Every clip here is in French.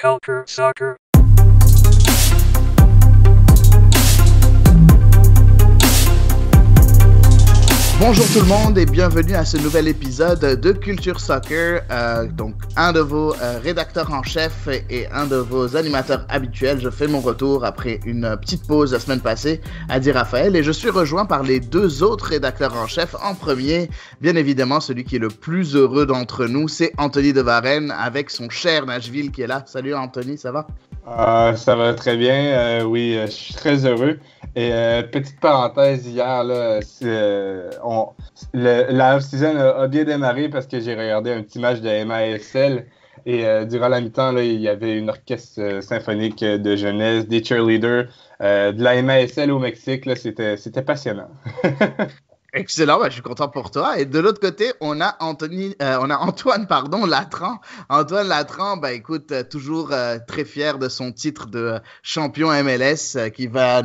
Culture Soccer. Bonjour tout le monde et bienvenue à ce nouvel épisode de Culture Soccer. Donc un de vos rédacteurs en chef et un de vos animateurs habituels. Je fais mon retour après une petite pause la semaine passée, Adi Raphaël, et je suis rejoint par les deux autres rédacteurs en chef. En premier, bien évidemment, celui qui est le plus heureux d'entre nous, c'est Anthony de Varenne avec son cher Nashville qui est là. Salut Anthony, ça va? Ça va très bien. Oui, je suis très heureux. Et petite parenthèse, hier, là, la off-season a bien démarré parce que j'ai regardé un petit match de MASL et durant la mi-temps, là, il y avait une orchestre symphonique de jeunesse, des cheerleaders, de la MASL au Mexique. Là, c'était passionnant. Excellent, je suis content pour toi. Et de l'autre côté, on a Antoine, Latran. Antoine Latran, écoute, toujours très fier de son titre de champion MLS qui va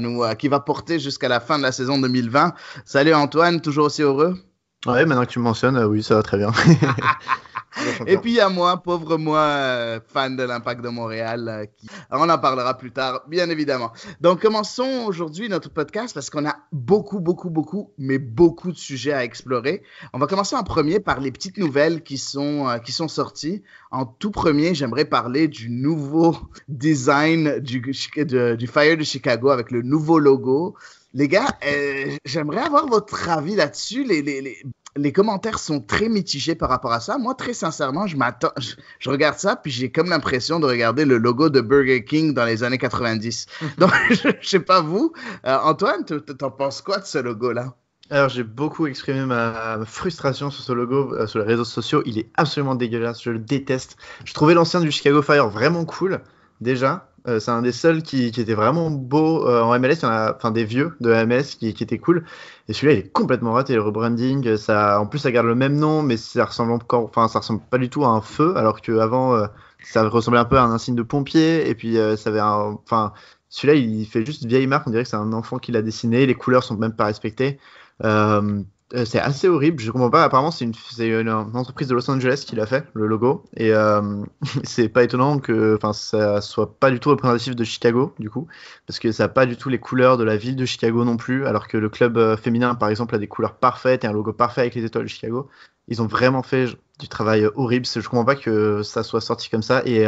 porter jusqu'à la fin de la saison 2020. Salut Antoine, toujours aussi heureux? Ouais, maintenant que tu me mentionnes, oui, ça va très bien. Et puis il y a moi, pauvre moi, fan de l'Impact de Montréal, on en parlera plus tard, bien évidemment. Donc commençons aujourd'hui notre podcast parce qu'on a beaucoup de sujets à explorer. On va commencer en premier par les petites nouvelles qui sont sorties. En tout premier, j'aimerais parler du nouveau design du Fire de Chicago avec le nouveau logo. Les gars, j'aimerais avoir votre avis là-dessus. Les commentaires sont très mitigés par rapport à ça. Moi, très sincèrement, je regarde ça, puis j'ai comme l'impression de regarder le logo de Burger King dans les années 90. Donc, je sais pas vous. Antoine, t'en penses quoi de ce logo-là? Alors, j'ai beaucoup exprimé ma frustration sur ce logo sur les réseaux sociaux. Il est absolument dégueulasse, je le déteste. Je trouvais l'ancien du Chicago Fire vraiment cool, déjà. C'est un des seuls qui était vraiment beau en MLS. Il y en a, des vieux de MLS qui étaient cool. Et celui-là, il est complètement raté. Le rebranding, en plus, ça garde le même nom, mais ça ressemble pas du tout à un feu, alors qu'avant, ça ressemblait un peu à un insigne de pompier. Et puis, ça avait celui-là, il fait juste vieille marque. On dirait que c'est un enfant qui l'a dessiné. Les couleurs sont même pas respectées. C'est assez horrible, je comprends pas. Apparemment, c'est une entreprise de Los Angeles qui l'a fait, le logo. Et c'est pas étonnant que ça soit pas du tout représentatif de Chicago, du coup, parce que ça a pas du tout les couleurs de la ville de Chicago non plus, alors que le club féminin, par exemple, a des couleurs parfaites et un logo parfait avec les étoiles de Chicago. Ils ont vraiment fait du travail horrible. Je comprends pas que ça soit sorti comme ça. Et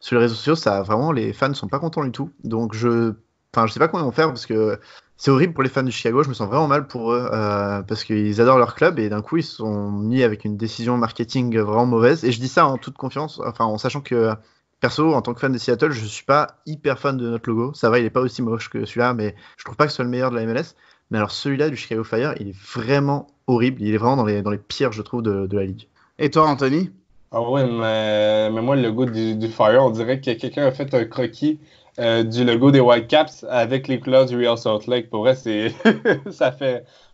sur les réseaux sociaux, vraiment, les fans sont pas contents du tout. Donc je sais pas comment ils vont faire parce que c'est horrible pour les fans de Chicago, je me sens vraiment mal pour eux parce qu'ils adorent leur club et d'un coup ils se sont mis avec une décision marketing vraiment mauvaise. Et je dis ça en toute confiance, en sachant que perso, en tant que fan de Seattle, je suis pas hyper fan de notre logo. Ça va, il est pas aussi moche que celui-là, mais je trouve pas que ce soit le meilleur de la MLS. Mais alors celui-là du Chicago Fire, il est vraiment horrible. Il est vraiment dans les pires, je trouve, de la ligue. Et toi, Anthony? Ah ouais, mais moi, le logo du Fire, on dirait que quelqu'un a fait un croquis du logo des Whitecaps avec les couleurs du Real Salt Lake. Pour vrai, c'est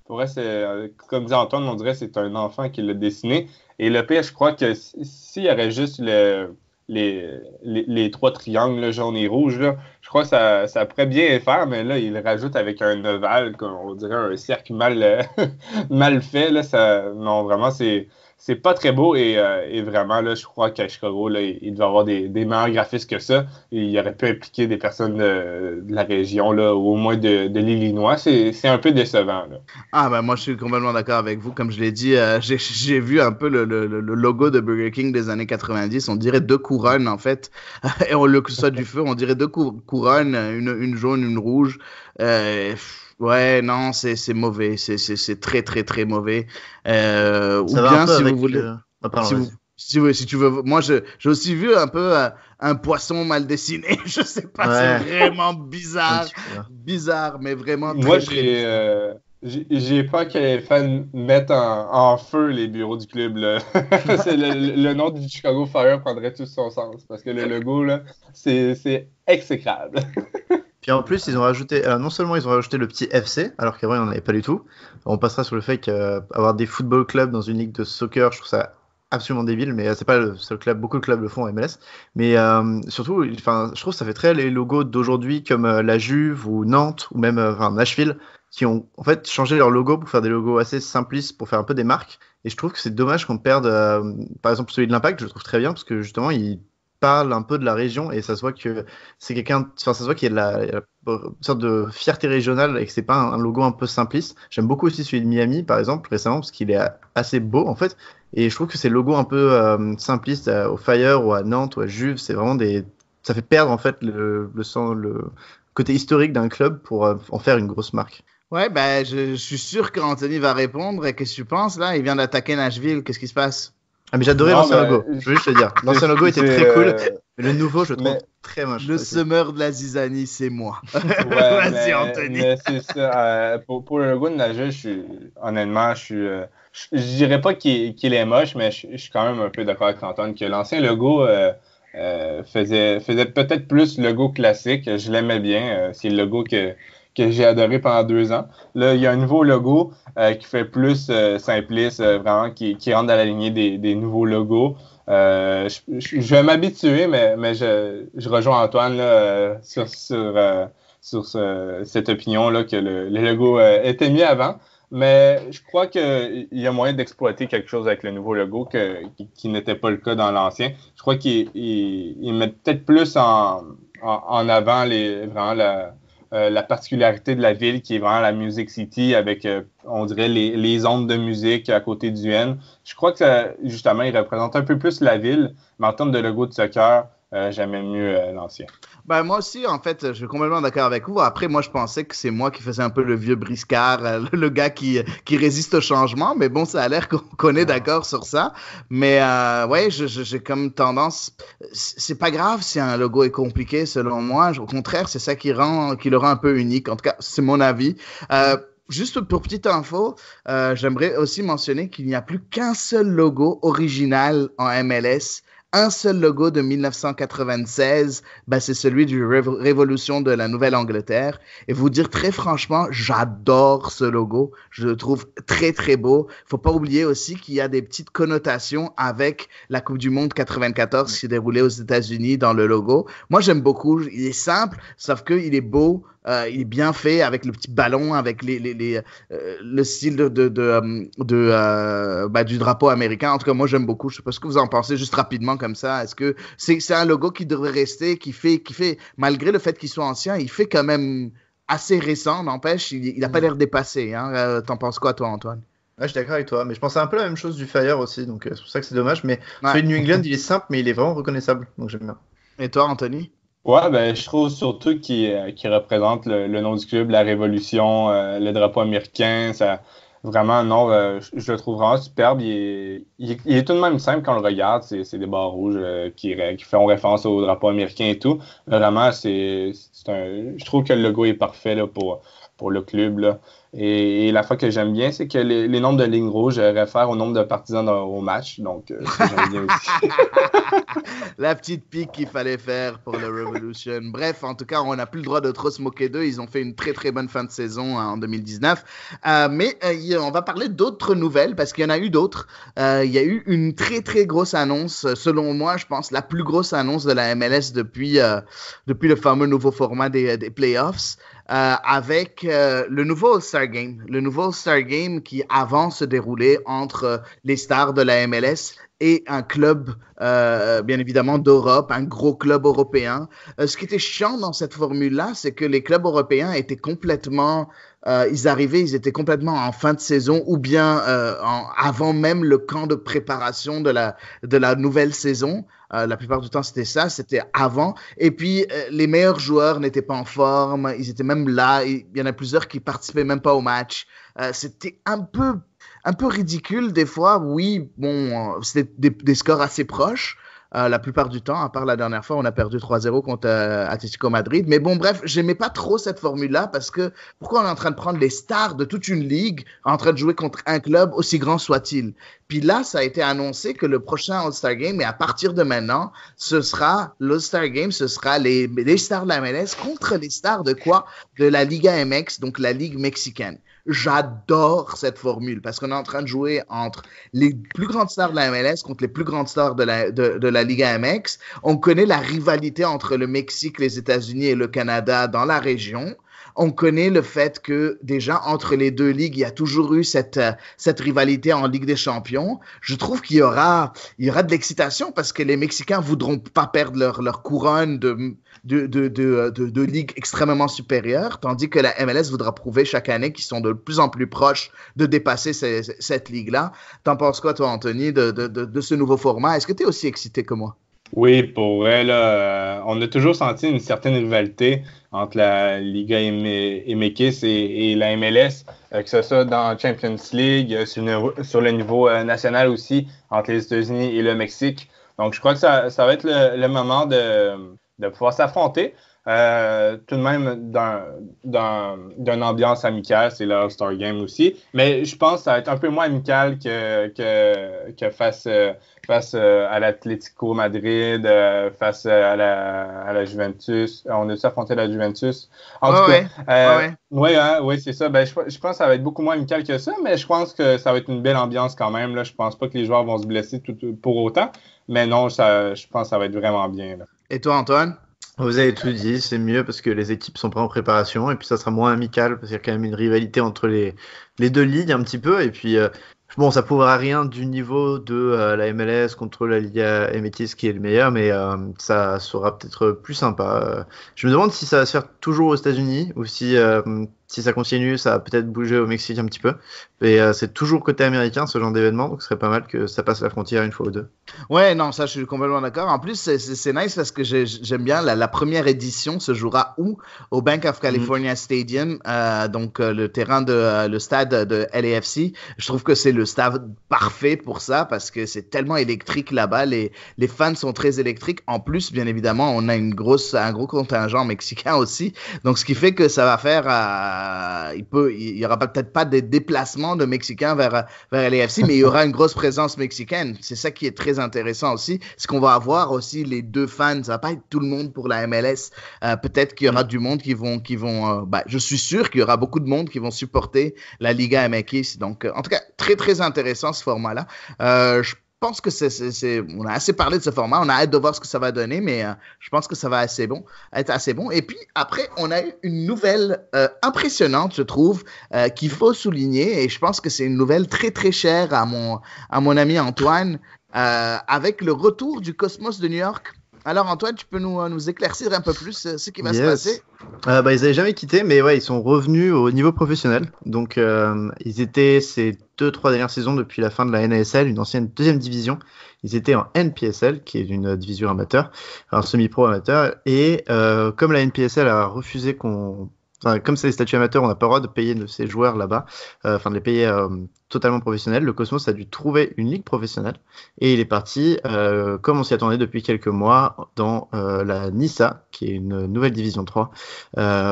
pour vrai, c'est comme dit Antoine, on dirait que c'est un enfant qui l'a dessiné. Et le pire, je crois que s'il y aurait juste les trois triangles là, jaune et rouge, là, je crois que ça pourrait bien faire, mais là, il le rajoute avec un ovale, on dirait un cercle mal fait. Là, non, vraiment, c'est pas très beau et vraiment, là, je crois qu'à Chicago, là, il devait avoir des meilleurs graphistes que ça. Et il aurait pu impliquer des personnes de la région, là, ou au moins de l'Illinois. C'est un peu décevant. Là. Moi, je suis complètement d'accord avec vous. Comme je l'ai dit, j'ai vu un peu le logo de Burger King des années 90. On dirait deux couronnes, en fait. Et que ce soit du feu, on dirait deux couronnes, une jaune, une rouge. Ouais, non, c'est mauvais. C'est très, très, très mauvais. Ou bien, si vous voulez... Si tu veux... Moi, j'ai aussi vu un peu un poisson mal dessiné. Je sais pas, ouais. C'est vraiment bizarre. Bizarre, mais vraiment très, moi, très j'ai peur que les fans mettent en feu les bureaux du club. Là. le nom du Chicago Fire prendrait tout son sens. Parce que le logo, là, c'est exécrable. Puis en plus, ils ont rajouté, non seulement ils ont rajouté le petit FC, alors qu'avant il n'y en avait pas du tout. On passera sur le fait qu'avoir des football clubs dans une ligue de soccer, je trouve ça absolument débile, mais c'est pas le seul club, beaucoup de clubs le font en MLS. Mais surtout, je trouve que ça fait très les logos d'aujourd'hui comme la Juve ou Nantes ou même Nashville, qui ont en fait changé leur logo pour faire des logos assez simplistes, pour faire un peu des marques. Et je trouve que c'est dommage qu'on perde, par exemple celui de l'Impact, je le trouve très bien parce que justement il parle un peu de la région et ça se voit que c'est quelqu'un, enfin, ça se voit qu'il y a une sorte de fierté régionale et que c'est pas un logo un peu simpliste. J'aime beaucoup aussi celui de Miami, par exemple, récemment, parce qu'il est assez beau, en fait. Et je trouve que ces logos un peu simplistes au Fire ou à Nantes ou à Juve, c'est vraiment ça fait perdre, en fait, le côté historique d'un club pour en faire une grosse marque. Ouais, ben, je suis sûr qu'Anthony va répondre. Qu'est-ce que tu penses, là? Il vient d'attaquer Nashville. Qu'est-ce qui se passe? Ah, mais j'adorais l'ancien logo, je veux juste te dire. L'ancien logo était très cool, mais le nouveau, je le trouve très moche. Le semeur de la zizanie, c'est moi. Ouais, Vas-y, Anthony. mais c'est ça. Pour le logo de Nashville, honnêtement, je dirais pas qu'il est moche, mais je suis quand même un peu d'accord avec Antoine que l'ancien logo faisait peut-être plus logo classique. Je l'aimais bien. C'est le logo que j'ai adoré pendant 2 ans. Là, il y a un nouveau logo qui fait plus simpliste, vraiment, qui rentre dans la lignée des nouveaux logos. Je vais m'habituer, mais je rejoins Antoine là, sur cette opinion-là que le logo était mieux avant. Mais je crois qu'il y a moyen d'exploiter quelque chose avec le nouveau logo qui n'était pas le cas dans l'ancien. Je crois qu'il met peut-être plus en avant vraiment la particularité de la ville qui est vraiment la Music City avec, on dirait, les ondes de musique à côté du N. Je crois que justement, il représente un peu plus la ville, mais en termes de logo de soccer, j'aimais mieux l'ancien. Ben, moi aussi, en fait, je suis complètement d'accord avec vous. Après, moi, je pensais que c'est moi qui faisais un peu le vieux briscard, le gars qui résiste au changement. Mais bon, ça a l'air qu'on est d'accord sur ça. Mais ouais, j'ai comme tendance... C'est pas grave si un logo est compliqué, selon moi. Au contraire, c'est ça qui le rend un peu unique. En tout cas, c'est mon avis. Juste pour petite info, j'aimerais aussi mentionner qu'il n'y a plus qu'un seul logo original en MLS. Un seul logo de 1996, ben c'est celui du Révolution de la Nouvelle-Angleterre. Et vous dire très franchement, j'adore ce logo. Je le trouve très, très beau. Faut pas oublier aussi qu'il y a des petites connotations avec la Coupe du Monde 94 qui s'est déroulée aux États-Unis dans le logo. Moi, j'aime beaucoup. Il est simple, sauf qu'il est beau. Il est bien fait avec le petit ballon, avec le style du drapeau américain. En tout cas, moi, j'aime beaucoup. Je sais pas ce que vous en pensez, juste rapidement comme ça. Est-ce que c'est un logo qui devrait rester, qui fait, malgré le fait qu'il soit ancien, il fait quand même assez récent, n'empêche, il a pas l'air dépassé. Hein? T'en penses quoi, toi, Antoine? Ouais, je suis d'accord avec toi, mais je pensais un peu la même chose du Fire aussi, donc c'est pour ça que c'est dommage. Mais celui de New England, il est simple, mais il est vraiment reconnaissable, donc j'aime bien. Et toi, Anthony? Ouais, ben, je trouve surtout qu'il représente le nom du club, la révolution, le drapeau américain. Ça, vraiment, non, je le trouve vraiment superbe. Il est tout de même simple quand on le regarde. C'est des barres rouges qui font référence au drapeau américain et tout. Vraiment, je trouve que le logo est parfait là, pour le club, là. Et la fois que j'aime bien, c'est que les nombres de lignes rouges réfèrent au nombre de partisans au match. Donc, ça, j'aime bien aussi. La petite pique qu'il fallait faire pour le Revolution. Bref, en tout cas, on n'a plus le droit de trop se moquer d'eux. Ils ont fait une très, très bonne fin de saison en 2019. Mais on va parler d'autres nouvelles parce qu'il y en a eu d'autres. Il y a eu une très, très grosse annonce. Selon moi, je pense, la plus grosse annonce de la MLS depuis le fameux nouveau format des playoffs. Avec le nouveau All-Star Game. Le nouveau All-Star Game qui avant se déroulait entre les stars de la MLS et un club, bien évidemment, d'Europe, un gros club européen. Ce qui était chiant dans cette formule-là, c'est que les clubs européens étaient complètement... ils étaient complètement en fin de saison ou bien avant même le camp de préparation de la nouvelle saison. La plupart du temps, c'était avant. Et puis, les meilleurs joueurs n'étaient pas en forme. Ils étaient même là. Il y en a plusieurs qui participaient même pas au match. C'était un peu ridicule des fois. Oui, bon, c'était des scores assez proches. La plupart du temps, à part la dernière fois, on a perdu 3-0 contre Atlético Madrid. Mais bon, bref, j'aimais pas trop cette formule-là parce que pourquoi on est en train de prendre les stars de toute une ligue en train de jouer contre un club aussi grand soit-il? Puis là, ça a été annoncé que le prochain All-Star Game, et à partir de maintenant, l'All-Star Game, ce sera les stars de la MLS contre les stars de quoi? De la Liga MX, donc la Ligue mexicaine. J'adore cette formule parce qu'on est en train de jouer entre les plus grandes stars de la MLS contre les plus grandes stars de la Liga MX. On connaît la rivalité entre le Mexique, les États-Unis et le Canada dans la région. on connaît le fait que déjà entre les deux ligues, il y a toujours eu cette rivalité en Ligue des Champions. Je trouve qu'il y aura de l'excitation parce que les Mexicains voudront pas perdre leur couronne de ligue extrêmement supérieure, tandis que la MLS voudra prouver chaque année qu'ils sont de plus en plus proches de dépasser cette ligue-là. T'en penses quoi, toi, Anthony, de ce nouveau format? Est-ce que tu es aussi excité que moi? Oui, pour vrai, là, on a toujours senti une certaine rivalité entre la Liga MX et la MLS, que ce soit dans la Champions League, sur le niveau national aussi, entre les États-Unis et le Mexique. Donc, je crois que ça va être le moment de pouvoir s'affronter. Tout de même d'une ambiance amicale, c'est le All-Star Game aussi. Mais je pense que ça va être un peu moins amical que face à l'Atlético Madrid, face à la Juventus. On a-tu affronté la Juventus? En tout cas, oui, c'est ça. Ben, je pense que ça va être beaucoup moins amical que ça, mais je pense que ça va être une belle ambiance quand même. Là. Je pense pas que les joueurs vont se blesser pour autant. Mais non, je pense que ça va être vraiment bien. Là. Et toi, Antoine? Vous avez tout dit, c'est mieux parce que les équipes sont pas en préparation et puis ça sera moins amical parce qu'il y a quand même une rivalité entre les deux ligues un petit peu et puis bon, ça prouvera rien du niveau de la MLS contre la Liga MX qui est le meilleur, mais ça sera peut-être plus sympa. Je me demande si ça va se faire toujours aux États-Unis ou si ça continue, ça va peut-être bouger au Mexique un petit peu. Et c'est toujours côté américain ce genre d'événement, donc ce serait pas mal que ça passe la frontière une fois ou deux. Ouais, non, ça je suis complètement d'accord. En plus, c'est nice parce que j'aime bien la première édition se jouera où? Au Bank of California Stadium, donc le stade de LAFC. Je trouve que c'est le stade parfait pour ça parce que c'est tellement électrique là-bas. Les fans sont très électriques. En plus, bien évidemment, on a un gros contingent mexicain aussi. Donc, ce qui fait que ça va faire il y aura peut-être pas des déplacements de Mexicains vers LAFC, mais il y aura une grosse présence mexicaine. C'est ça qui est très intéressant aussi. C'est qu'on va avoir aussi les deux fans. Ça va pas être tout le monde pour la MLS. Peut-être qu'il y aura du monde qui vont. Je suis sûr qu'il y aura beaucoup de monde qui vont supporter la Liga MX. Donc, en tout cas, très très intéressant ce format-là. Je pense que on a assez parlé de ce format. On a hâte de voir ce que ça va donner, mais je pense que ça va être assez bon. Et puis après, on a eu une nouvelle impressionnante, je trouve, qu'il faut souligner. Et je pense que c'est une nouvelle très très chère à mon ami Antoine, avec le retour du Cosmos de New York. Alors Antoine, tu peux nous éclaircir un peu plus ce qui va se passer? Ils n'avaient jamais quitté, mais ouais, ils sont revenus au niveau professionnel. Donc ils étaient ces 2-3 dernières saisons depuis la fin de la NASL, une ancienne deuxième division. Ils étaient en NPSL, qui est une division amateur, un semi-pro amateur. Et comme la NPSL a refusé comme c'est les statuts amateurs, on n'a pas le droit de payer de ces joueurs là-bas, de les payer totalement professionnels. Le Cosmos a dû trouver une ligue professionnelle et il est parti, comme on s'y attendait depuis quelques mois, dans la NISA, qui est une nouvelle division 3,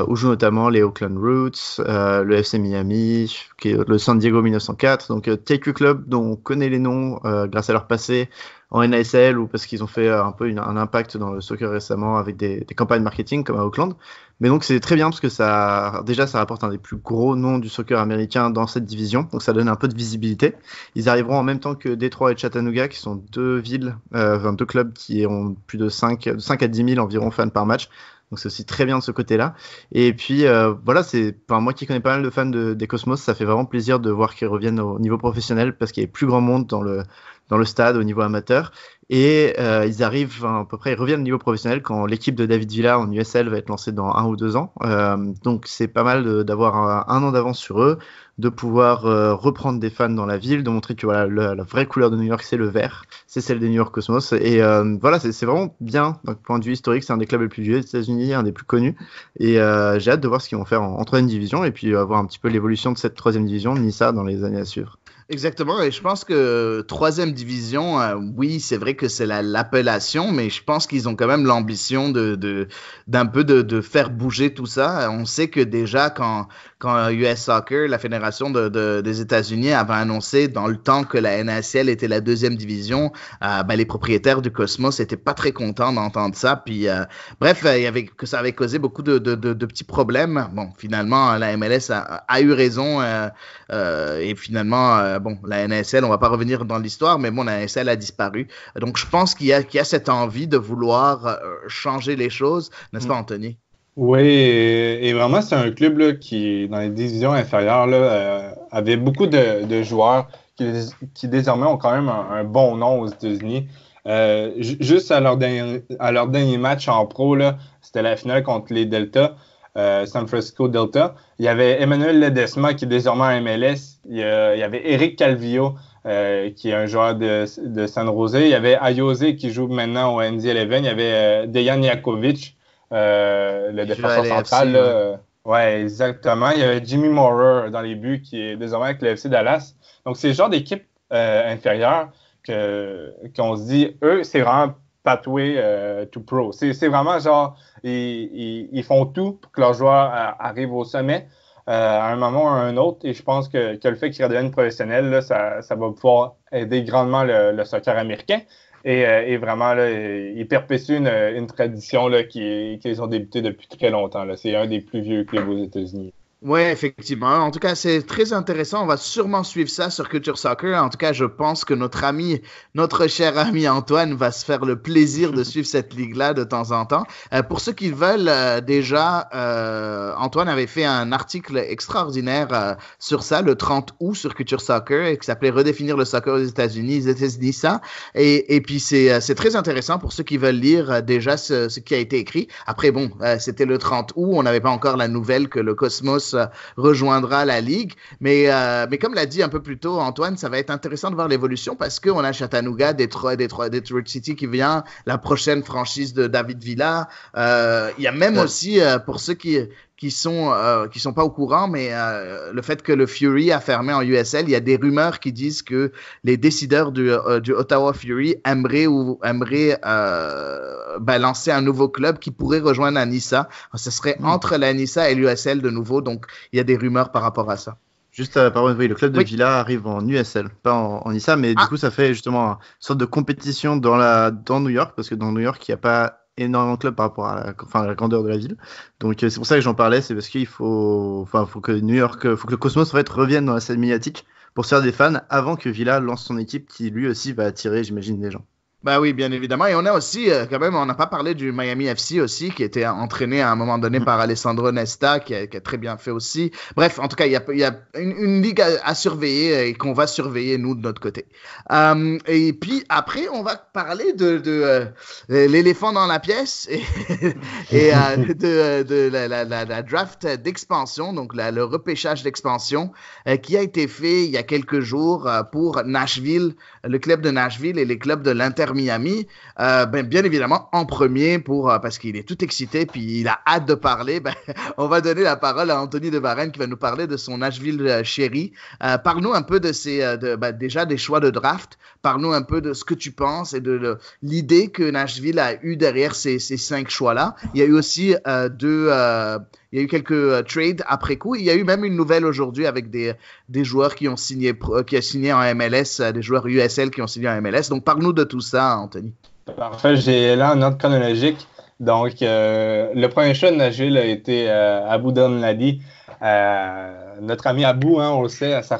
où jouent notamment les Oakland Roots, le FC Miami, qui est le San Diego 1904, donc TQ Club dont on connaît les noms grâce à leur passé en NASL ou parce qu'ils ont fait un peu un impact dans le soccer récemment avec des campagnes marketing comme à Oakland. Mais donc c'est très bien parce que ça rapporte un des plus gros noms du soccer américain dans cette division, donc ça donne un peu de visibilité. Ils arriveront en même temps que Détroit et Chattanooga, qui sont deux clubs qui ont plus de 5 à 10 000 environ fans par match. Donc c'est aussi très bien de ce côté-là. Et puis moi qui connais pas mal de fans des Cosmos, ça fait vraiment plaisir de voir qu'ils reviennent au niveau professionnel parce qu'il y a plus grand monde dans le stade au niveau amateur. Et ils reviennent au niveau professionnel quand l'équipe de David Villa en USL va être lancée dans 1 ou 2 ans. Donc c'est pas mal d'avoir un an d'avance sur eux, de pouvoir reprendre des fans dans la ville, de montrer que la vraie couleur de New York c'est le vert, c'est celle des New York Cosmos. Et c'est vraiment bien d'un point de vue historique, c'est un des clubs les plus vieux des États-Unis, un des plus connus. Et j'ai hâte de voir ce qu'ils vont faire en 3e division et puis voir un petit peu l'évolution de cette 3e division, Nissa, dans les années à suivre. Exactement, et je pense que 3e division, oui, c'est vrai que c'est l'appellation, mais je pense qu'ils ont quand même l'ambition d'un peu de faire bouger tout ça. On sait que déjà quand US Soccer, la fédération des États-Unis, avait annoncé dans le temps que la NASL était la 2e division, les propriétaires du Cosmos étaient pas très contents d'entendre ça. Puis que ça avait causé beaucoup de petits problèmes. Bon, finalement, la MLS a eu raison et finalement. La NASL, on va pas revenir dans l'histoire, mais la NASL a disparu. Donc, je pense qu'il y a cette envie de vouloir changer les choses, n'est-ce pas, Anthony? Oui, et vraiment, c'est un club là, qui, dans les divisions inférieures, là, avait beaucoup de joueurs qui désormais ont quand même un bon nom aux États-Unis. Juste à leur dernier match en pro, là, c'était la finale contre les Delta, San Francisco Delta. Il y avait Emmanuel Ledesma qui est désormais en MLS. Il y avait Eric Calvillo, qui est un joueur de San Jose. Il y avait Ayose qui joue maintenant au NZ11. Il y avait Dejan Jakovic. Le défenseur central. FC, là, ouais. ouais, exactement. Il y avait Jimmy Maurer dans les buts qui est désormais avec le FC Dallas. Donc, c'est le genre d'équipe inférieure qu'on se dit, eux, c'est vraiment pathway to pro. C'est vraiment genre, ils font tout pour que leurs joueurs arrivent au sommet à un moment ou à un autre. Et je pense que le fait qu'ils redeviennent professionnels, là, ça va pouvoir aider grandement le soccer américain. Et vraiment, là, ils perpétuent une tradition là, qu'ils ont débuté depuis très longtemps. Là. C'est un des plus vieux clubs aux États-Unis. Oui, effectivement. En tout cas, c'est très intéressant. On va sûrement suivre ça sur Culture Soccer. En tout cas, je pense que notre cher ami Antoine va se faire le plaisir de suivre cette ligue-là de temps en temps. Pour ceux qui veulent, déjà, Antoine avait fait un article extraordinaire sur ça le 30 août sur Culture Soccer qui s'appelait Redéfinir le soccer aux États-Unis. États-Unis ça. Et puis, c'est très intéressant pour ceux qui veulent lire déjà ce qui a été écrit. Après, bon, c'était le 30 août. On n'avait pas encore la nouvelle que le Cosmos rejoindra la Ligue. Mais comme l'a dit un peu plus tôt Antoine, ça va être intéressant de voir l'évolution parce qu'on a Chattanooga, Detroit City qui vient, la prochaine franchise de David Villa. Il y a même aussi, pour ceux qui sont pas au courant, mais le fait que le Fury a fermé en USL, il y a des rumeurs qui disent que les décideurs du Ottawa Fury aimeraient lancer un nouveau club qui pourrait rejoindre la NISA. Ce serait entre la NISA et l'USL de nouveau, donc il y a des rumeurs par rapport à ça. Juste, pardon, oui, le club de Villa arrive en USL, pas en ISA, mais du coup, ça fait justement une sorte de compétition dans New York, parce que dans New York, il n'y a pas énormément de clubs par rapport à la grandeur de la ville. Donc, c'est pour ça que j'en parlais, c'est parce qu'il faut que New York, faut que le Cosmos, en fait, revienne dans la scène médiatique pour se faire des fans avant que Villa lance son équipe qui, lui aussi, va attirer, j'imagine, des gens. Ben oui, bien évidemment. Et on a aussi, quand même, on n'a pas parlé du Miami FC aussi, qui était entraîné à un moment donné par Alessandro Nesta, qui a très bien fait aussi. Bref, en tout cas, il y a une ligue à surveiller et qu'on va surveiller, nous, de notre côté. Et puis, après, on va parler de l'éléphant dans la pièce et de la draft d'expansion, donc le repêchage d'expansion qui a été fait il y a quelques jours pour Nashville, le club de Nashville et les clubs de l'Inter Miami, bien évidemment en premier parce qu'il est tout excité puis il a hâte de parler. On va donner la parole à Anthony de Varenne qui va nous parler de son Nashville chéri. Parle-nous un peu déjà des choix de draft. Parle-nous un peu de ce que tu penses et de l'idée que Nashville a eu derrière ces 5 choix-là. Il y a eu aussi il y a eu quelques trades après coup. Il y a eu même une nouvelle aujourd'hui avec des joueurs qui ont signé en MLS, des joueurs USL qui ont signé en MLS. Donc, parle-nous de tout ça, Anthony. Parfait. J'ai là en ordre chronologique. Donc, le premier choix de Nashville a été Abou Danladi. Notre ami Abou, on le sait, à sa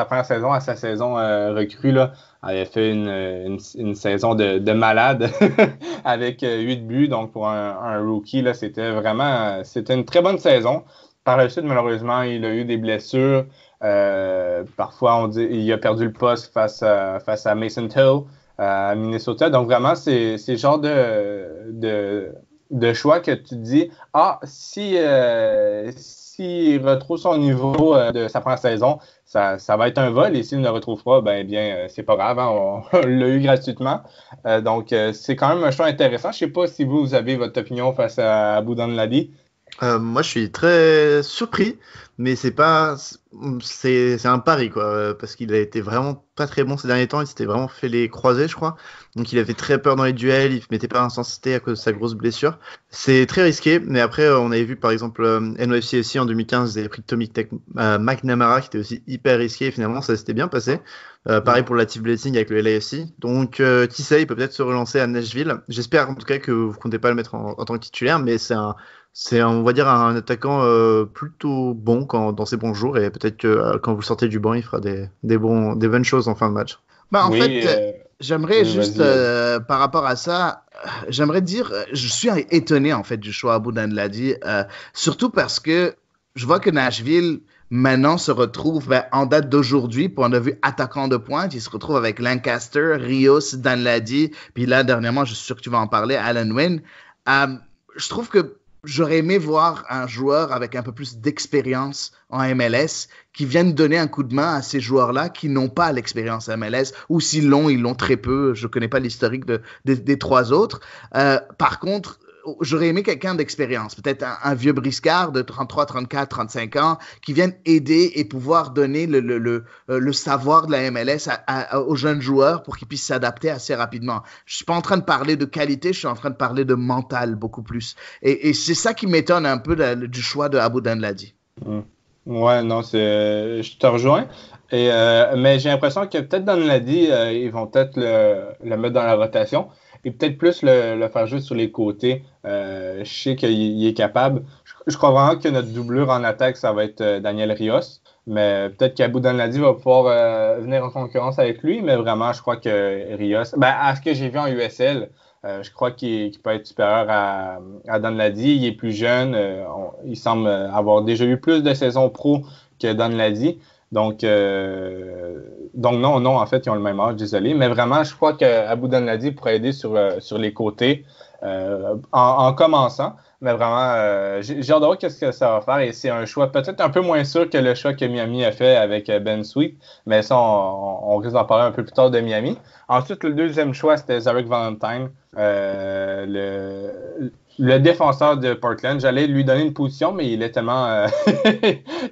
première saison, à sa saison recrue, là, avait fait une saison de malade avec 8 buts. Donc, pour un rookie, là, c'était une très bonne saison. Par la suite, malheureusement, il a eu des blessures. Parfois, on dit il a perdu le poste face à Mason Hill à Minnesota. Donc, vraiment, c'est le genre de choix que tu te dis, s'il retrouve son niveau de sa première saison, ça va être un vol. Et s'il ne le retrouve pas, c'est pas grave. On l'a eu gratuitement. Donc, c'est quand même un choix intéressant. Je ne sais pas si vous avez votre opinion face à Abou Danladi. Moi, je suis très surpris, mais c'est un pari, quoi, parce qu'il a été vraiment pas très bon ces derniers temps. Il s'était vraiment fait les croisés, je crois. Donc, il avait très peur dans les duels. Il mettait pas d'intensité à cause de sa grosse blessure. C'est très risqué, mais après, on avait vu, par exemple, NYFC aussi en 2015, ils avaient pris Tommy McNamara, qui était aussi hyper risqué. Et finalement, ça s'était bien passé. Pareil pour Latif Blessing avec le LAFC. Donc, qui sait, il peut peut-être se relancer à Nashville. J'espère en tout cas que vous comptez pas le mettre en tant que titulaire, mais c'est on va dire un attaquant plutôt bon dans ses bons jours, et peut-être que quand vous sortez du banc, il fera des bonnes choses en fin de match. En fait, J'aimerais Oui, juste, vas-y. par rapport à ça, j'aimerais dire, je suis étonné en fait du choix Abu Danladi, surtout parce que je vois que Nashville maintenant se retrouve en date d'aujourd'hui, point de vue attaquant de pointe, il se retrouve avec Lancaster, Rios, Danladi, puis là dernièrement, je suis sûr que tu vas en parler, Alan Wynn. Euh, je trouve que j'aurais aimé voir un joueur avec un peu plus d'expérience en MLS qui viennent donner un coup de main à ces joueurs-là qui n'ont pas l'expérience MLS, ou s'ils l'ont, ils l'ont très peu. Je ne connais pas l'historique des trois autres. Par contre, j'aurais aimé quelqu'un d'expérience, peut-être un vieux briscard de 33, 34, 35 ans, qui vienne aider et pouvoir donner le savoir de la MLS aux jeunes joueurs pour qu'ils puissent s'adapter assez rapidement. Je ne suis pas en train de parler de qualité, je suis en train de parler de mental beaucoup plus. Et c'est ça qui m'étonne un peu du choix de Abu Danladi. Mm. Ouais, non, je te rejoins. Mais j'ai l'impression que peut-être dans Ladi, ils vont peut-être le mettre dans la rotation et peut-être plus le faire jouer sur les côtés. Je sais qu'il est capable. Je crois vraiment que notre doublure en attaque, ça va être Daniel Rios. Mais peut-être qu'Abou Danladi va pouvoir venir en concurrence avec lui. Mais vraiment, je crois que Rios, à ce que j'ai vu en USL, je crois qu'il peut être supérieur à Danladi. Il est plus jeune. Il semble avoir déjà eu plus de saisons pro que Danladi. Donc non, en fait, ils ont le même âge, désolé. Mais vraiment, je crois qu'Abou Danladi pourrait aider sur les côtés en commençant. Mais vraiment, j'ai hâte de voir qu'est-ce que ça va faire. Et c'est un choix peut-être un peu moins sûr que le choix que Miami a fait avec Ben Sweet. Mais ça, on risque d'en parler un peu plus tard de Miami. Ensuite, le deuxième choix, c'était Zarek Valentine, le défenseur de Portland. J'allais lui donner une position, mais il est tellement,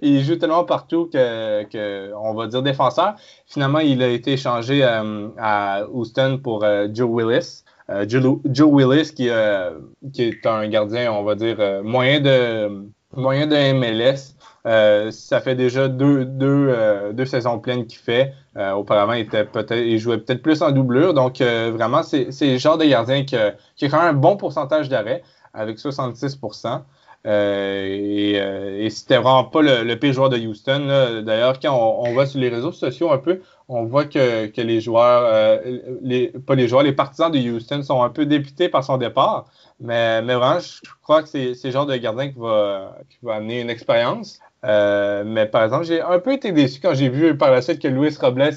il joue tellement partout que on va dire défenseur. Finalement, il a été échangé à Houston pour Joe Willis. Joe Willis, qui est un gardien, on va dire, moyen de MLS. Ça fait déjà deux saisons pleines qu'il fait. Auparavant, il jouait peut-être plus en doublure. Donc, vraiment, c'est le genre de gardien qui a quand même un bon pourcentage d'arrêt, avec 66%. Et c'était vraiment pas le pire joueur de Houston, là. D'ailleurs, quand on va sur les réseaux sociaux un peu, on voit que les joueurs, les partisans de Houston sont un peu dépités par son départ. Mais vraiment, je crois que c'est le genre de gardien qui va amener une expérience. Mais par exemple, j'ai un peu été déçu quand j'ai vu par la suite que Luis Robles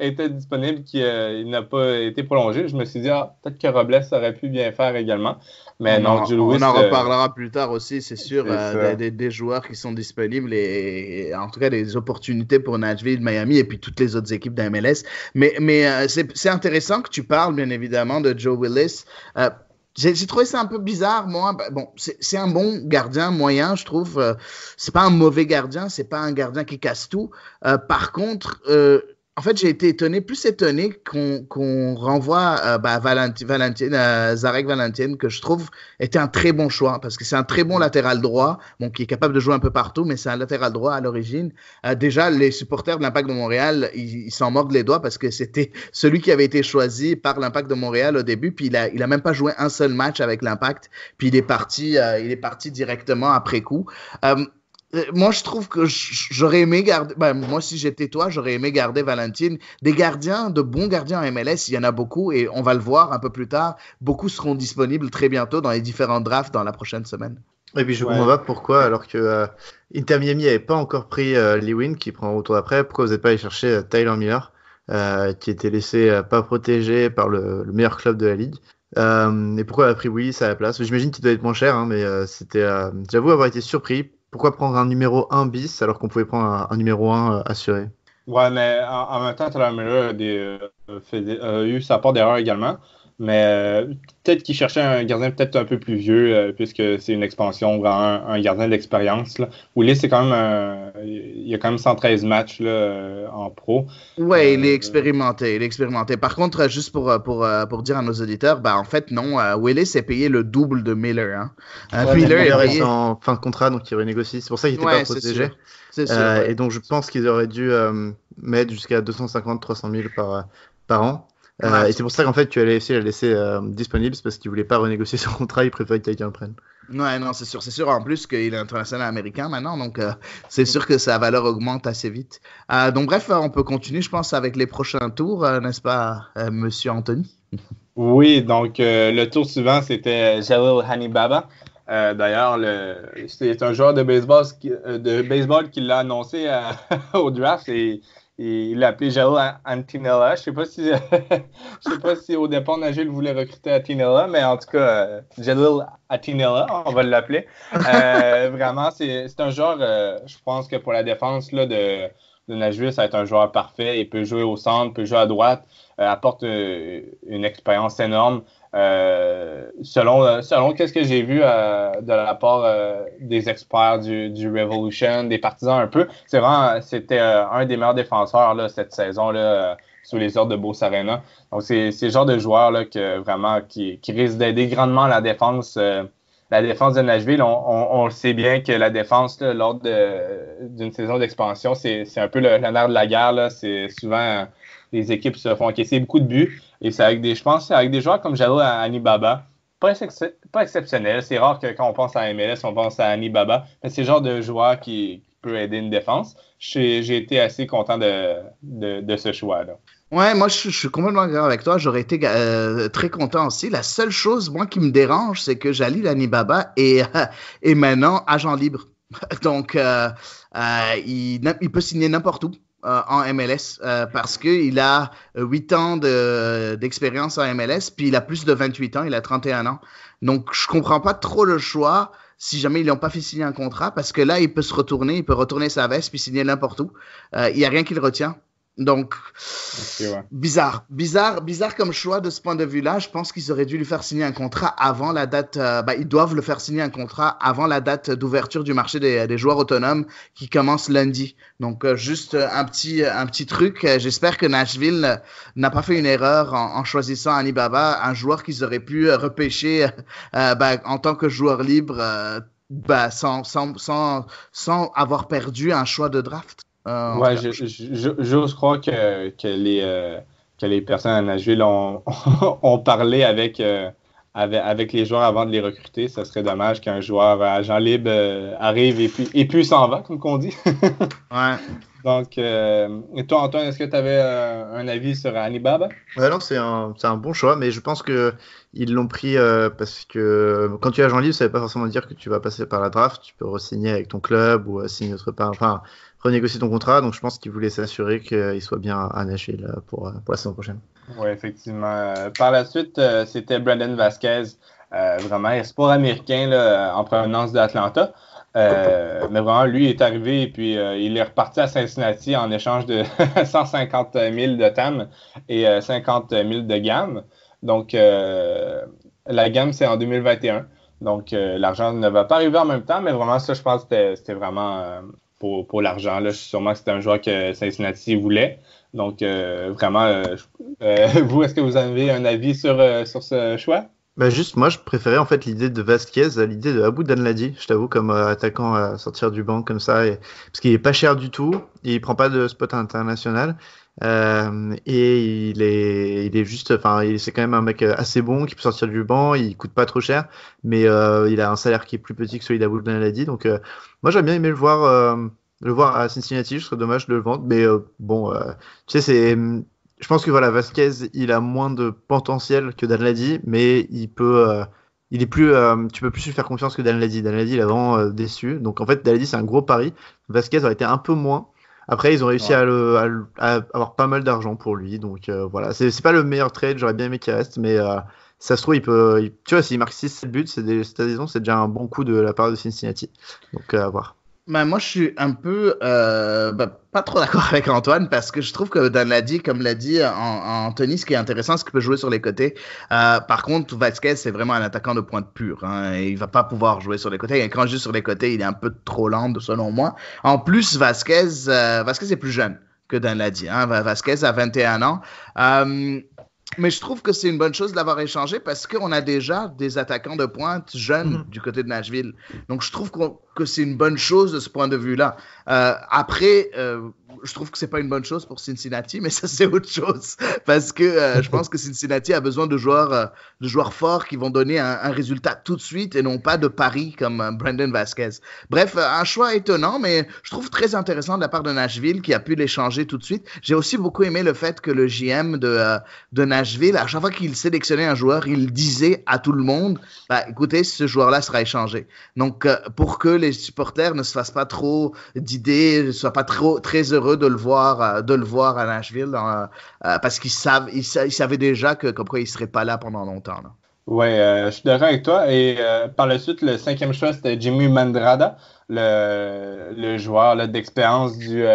était disponible, qu'il n'a pas été prolongé. Je me suis dit, peut-être que Robles aurait pu bien faire également. Mais non, Joe Louis. On en reparlera plus tard aussi, c'est sûr, C'est des joueurs qui sont disponibles et en tout cas des opportunités pour Nashville, Miami et puis toutes les autres équipes d'MLS. Mais c'est intéressant que tu parles, bien évidemment, de Joe Willis. J'ai trouvé ça un peu bizarre, moi. Bon, c'est un bon gardien moyen, je trouve. C'est pas un mauvais gardien, c'est pas un gardien qui casse tout. Par contre, en fait, j'ai été plus étonné qu'on renvoie Zarek Valentine, que je trouve était un très bon choix, parce que c'est un très bon latéral droit, bon, qui est capable de jouer un peu partout, mais c'est un latéral droit à l'origine. Déjà, les supporters de l'Impact de Montréal, ils s'en mordent les doigts parce que c'était celui qui avait été choisi par l'Impact de Montréal au début, puis il a même pas joué un seul match avec l'Impact, puis il est parti directement après coup. Moi, je trouve que j'aurais aimé garder. Moi, si j'étais toi, j'aurais aimé garder Valentine. Des gardiens, de bons gardiens en MLS, il y en a beaucoup et on va le voir un peu plus tard. Beaucoup seront disponibles très bientôt dans les différents drafts dans la prochaine semaine. Et puis je comprends pas pourquoi, alors que Inter Miami n'avait pas encore pris Lewin, qui prend un retour d'après, pourquoi vous n'êtes pas allé chercher Tyler Miller, qui était laissé pas protégé par le meilleur club de la ligue. Et pourquoi elle a pris Willis à la place? J'imagine qu'il doit être moins cher, hein, mais j'avoue avoir été surpris. Pourquoi prendre un numéro 1 bis alors qu'on pouvait prendre un numéro 1 assuré? Ouais, mais en même temps, Tyler Miller a eu sa part d'erreur également. Mais peut-être qu'il cherchait un gardien peut-être un peu plus vieux, puisque c'est une expansion, vraiment un gardien d'expérience. Willis, c'est quand même il y a quand même 113 matchs là, en pro. Ouais, il est expérimenté. Par contre, juste pour dire à nos auditeurs, en fait, non, Willis est payé le double de Miller. Hein. Miller est en fin de contrat, donc il renégocie. C'est pour ça qu'il n'était pas protégé. C'est sûr. Et donc, je pense qu'ils auraient dû mettre jusqu'à 250-300 000 par an. Et c'est pour ça qu'en fait, que LAFC l'a laissé disponible, c'est parce qu'il voulait pas renégocier son contrat, il préférait que quelqu'un le prenne. Ouais, non, c'est sûr en plus qu'il est international américain maintenant, donc c'est sûr que sa valeur augmente assez vite. Donc bref, on peut continuer, je pense, avec les prochains tours, n'est-ce pas, Monsieur Anthony? Oui, donc le tour suivant, c'était Jalil Hanibaba. D'ailleurs, c'est un joueur de baseball qui l'a annoncé au draft et il l'a appelé Jalil Antinella. Je sais pas si au départ Nashville voulait recruter Antinella, mais en tout cas, Jalil Antinella, on va l'appeler. Vraiment, c'est un joueur, je pense que pour la défense là, de Nashville, ça va être un joueur parfait. Il peut jouer au centre, peut jouer à droite, apporte une expérience énorme. Selon qu'est-ce que j'ai vu de la part des experts du Revolution, des partisans un peu, c'était un des meilleurs défenseurs là, cette saison là, sous les ordres de Bourse Arena. Donc c'est le genre de joueur là, qui risque d'aider grandement la défense de Nashville. On le sait bien que la défense là, lors d'une saison d'expansion, c'est un peu le nerf de la guerre. Là. C'est souvent les équipes se font encaisser beaucoup de buts. Et c'est je pense que c'est avec des joueurs comme Jalil Hanibaba, pas exceptionnel. C'est rare que quand on pense à MLS, on pense à Hanibaba, mais c'est le genre de joueur qui peut aider une défense. J'ai été assez content de ce choix-là. Ouais, moi je suis complètement d'accord avec toi. J'aurais été très content aussi. La seule chose, moi, qui me dérange, c'est que Jalil Hanibaba est maintenant agent libre. Donc, il peut signer n'importe où. En MLS parce qu'il a 8 ans d'expérience en MLS, puis il a plus de 28 ans, il a 31 ans. Donc, je comprends pas trop le choix si jamais ils n'ont pas fait signer un contrat, parce que là, il peut retourner sa veste puis signer n'importe où. Il n'y a rien qui le retient. Donc, okay, ouais. Bizarre comme choix de ce point de vue-là. Je pense qu'ils auraient dû lui faire signer un contrat avant la date. Ils doivent le faire signer un contrat avant la date d'ouverture du marché des joueurs autonomes qui commence lundi. Donc, juste un petit truc. J'espère que Nashville n'a pas fait une erreur en choisissant Hanibaba, un joueur qu'ils auraient pu repêcher en tant que joueur libre sans avoir perdu un choix de draft. Ouais, j'ose croire que les personnes à Nashville ont parlé avec les joueurs avant de les recruter. Ça serait dommage qu'un joueur agent libre arrive et puis s'en va, comme qu'on dit. Ouais. Donc, et toi, Antoine, est-ce que tu avais un avis sur Hanibaba? Ouais, non, c'est un bon choix, mais je pense qu'ils l'ont pris parce que quand tu es agent libre, ça ne veut pas forcément dire que tu vas passer par la draft. Tu peux re-signer avec ton club ou signer autre part. Enfin, renégocier ton contrat, donc je pense qu'il voulait s'assurer qu'il soit bien à Nashville pour la saison prochaine. Oui, effectivement. Par la suite, c'était Brandon Vasquez, vraiment espoir américain là, en provenance d'Atlanta. Mais vraiment, lui est arrivé et puis il est reparti à Cincinnati en échange de 150 000 de TAM et 50 000 de GAM. Donc, la GAM, c'est en 2021. Donc, l'argent ne va pas arriver en même temps, mais vraiment, ça, je pense que c'était vraiment... pour l'argent. Là. Sûrement que c'était un joueur que Cincinnati voulait. Donc, vraiment, vous, est-ce que vous avez un avis sur ce choix? Juste, moi, je préférais en fait l'idée de Vasquez à l'idée de Abou Danladi, je t'avoue, comme attaquant à sortir du banc comme ça, parce qu'il est pas cher du tout, il prend pas de spot international, et il est juste, enfin, c'est quand même un mec assez bon qui peut sortir du banc, il coûte pas trop cher, mais il a un salaire qui est plus petit que celui d'Abou Danladi, donc moi j'aurais bien aimé le voir à Cincinnati, je serais dommage de le vendre, mais tu sais, je pense que voilà, Vasquez, il a moins de potentiel que Danladi, mais il est plus, tu peux plus lui faire confiance que Danladi. Danladi, il a vraiment déçu. Donc en fait, Danladi, c'est un gros pari. Vasquez aurait été un peu moins. Après, ils ont réussi à avoir pas mal d'argent pour lui. Donc voilà, c'est pas le meilleur trade. J'aurais bien aimé qu'il reste, mais ça se trouve, tu vois, s'il marque 6-7 buts cette saison, c'est déjà un bon coup de la part de Cincinnati. Donc à voir. Moi, je suis un peu pas trop d'accord avec Antoine parce que je trouve que Danladi, comme l'a dit Anthony, ce qui est intéressant, c'est qu'il peut jouer sur les côtés. Par contre, Vasquez, c'est vraiment un attaquant de pointe pure. Hein, et il va pas pouvoir jouer sur les côtés. Et quand il joue sur les côtés, il est un peu trop lent, selon moi. En plus, Vasquez est plus jeune que Danladi. Hein. Vasquez a 21 ans. Mais je trouve que c'est une bonne chose de l'avoir échangé parce qu'on a déjà des attaquants de pointe jeunes du côté de Nashville. Donc, je trouve que c'est une bonne chose de ce point de vue-là. Après, je trouve que c'est pas une bonne chose pour Cincinnati, mais ça c'est autre chose parce que je pense que Cincinnati a besoin de joueurs forts qui vont donner un résultat tout de suite et non pas de paris comme Brandon Vasquez. Bref, un choix étonnant, mais je trouve très intéressant de la part de Nashville qui a pu l'échanger tout de suite. J'ai aussi beaucoup aimé le fait que le GM de Nashville, à chaque fois qu'il sélectionnait un joueur, il disait à tout le monde, écoutez, ce joueur-là sera échangé. Donc, pour que les supporters ne se fassent pas trop d'idées, ne soient pas très heureux de le voir à Nashville, parce qu'ils savaient déjà comme quoi il serait pas là pendant longtemps. Oui, je suis d'accord avec toi. Et par la suite, le 5e choix, c'était Jimmy Mandrada, le joueur là, d'expérience du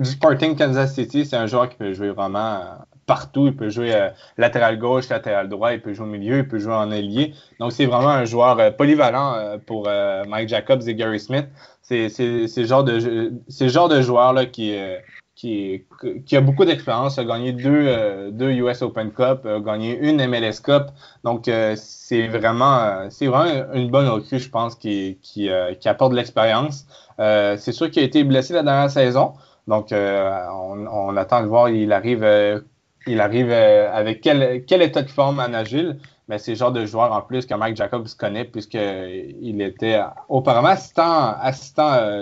Sporting Kansas City. C'est un joueur qui peut jouer vraiment partout. Il peut jouer latéral gauche, latéral droit, il peut jouer au milieu, il peut jouer en ailier. Donc, c'est vraiment un joueur polyvalent pour Mike Jacobs et Gary Smith. C'est le genre de joueur là, qui a beaucoup d'expérience, a gagné deux US Open Cup, a gagné une MLS Cup. Donc, c'est vraiment une bonne recrue, je pense, qui apporte de l'expérience. C'est sûr qu'il a été blessé la dernière saison. Donc, on attend de voir, il arrive avec quel état de forme à Nashville. Mais c'est le genre de joueur en plus que Mike Jacobs connaît puisqu'il était auparavant assistant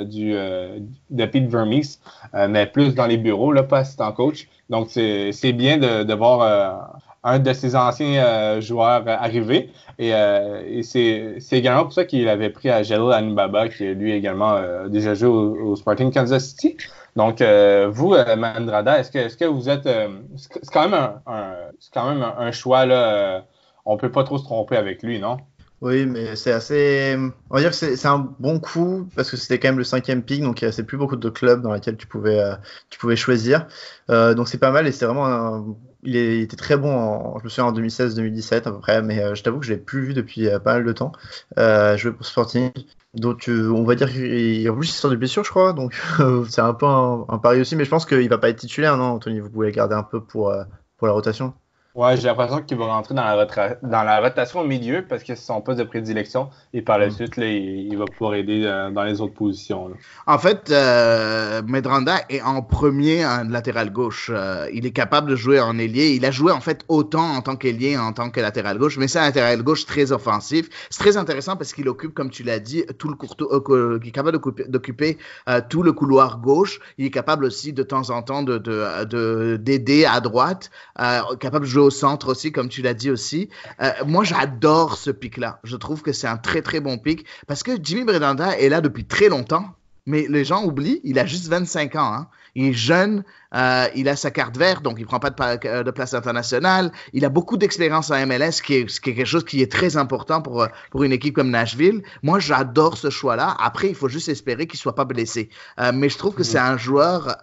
de Pete Vermees, mais plus dans les bureaux, là, pas assistant coach. Donc c'est bien de voir un de ses anciens joueurs arriver. Et c'est également pour ça qu'il avait pris à Jalil Anibaba, qui lui également déjà joué au Sporting Kansas City. Donc, vous, Mandrada, est-ce que vous êtes... c'est quand même un choix, là... on peut pas trop se tromper avec lui, non? Oui, mais c'est assez... On va dire que c'est un bon coup, parce que c'était quand même le 5e pick, donc il n'y a plus beaucoup de clubs dans lesquels tu pouvais choisir. Donc c'est pas mal, et c'est vraiment... Il était très bon, je me souviens, en 2016-2017 à peu près, mais je t'avoue que je l'ai plus vu depuis pas mal de temps. Jouer pour Sporting. Donc on va dire qu'en plus il sort de blessure, je crois, donc c'est un peu un pari aussi, mais je pense qu'il va pas être titulaire, non, Anthony? Vous pouvez le garder un peu pour la rotation. Ouais, j'ai l'impression qu'il va rentrer dans la rotation au milieu parce que c'est son poste de prédilection et par la suite, là, il va pouvoir aider dans les autres positions. Là. En fait, Medranda est en premier en latéral gauche. Il est capable de jouer en ailier. Il a joué en fait autant en tant qu'ailier en tant que latéral gauche, mais c'est un latéral gauche très offensif. C'est très intéressant parce qu'il occupe, comme tu l'as dit, tout le il est capable d'occuper tout le couloir gauche. Il est capable aussi de temps en temps d'aider à droite, capable de jouer au centre aussi, comme tu l'as dit aussi. Moi, j'adore ce pic-là. Je trouve que c'est un très, très bon pic parce que Jimmy Medranda est là depuis très longtemps, mais les gens oublient, il a juste 25 ans. Hein. Il est jeune, il a sa carte verte, donc il ne prend pas de place internationale. Il a beaucoup d'expérience en MLS, ce qui est quelque chose qui est très important pour une équipe comme Nashville. Moi, j'adore ce choix-là. Après, il faut juste espérer qu'il ne soit pas blessé. Mais je trouve que c'est un joueur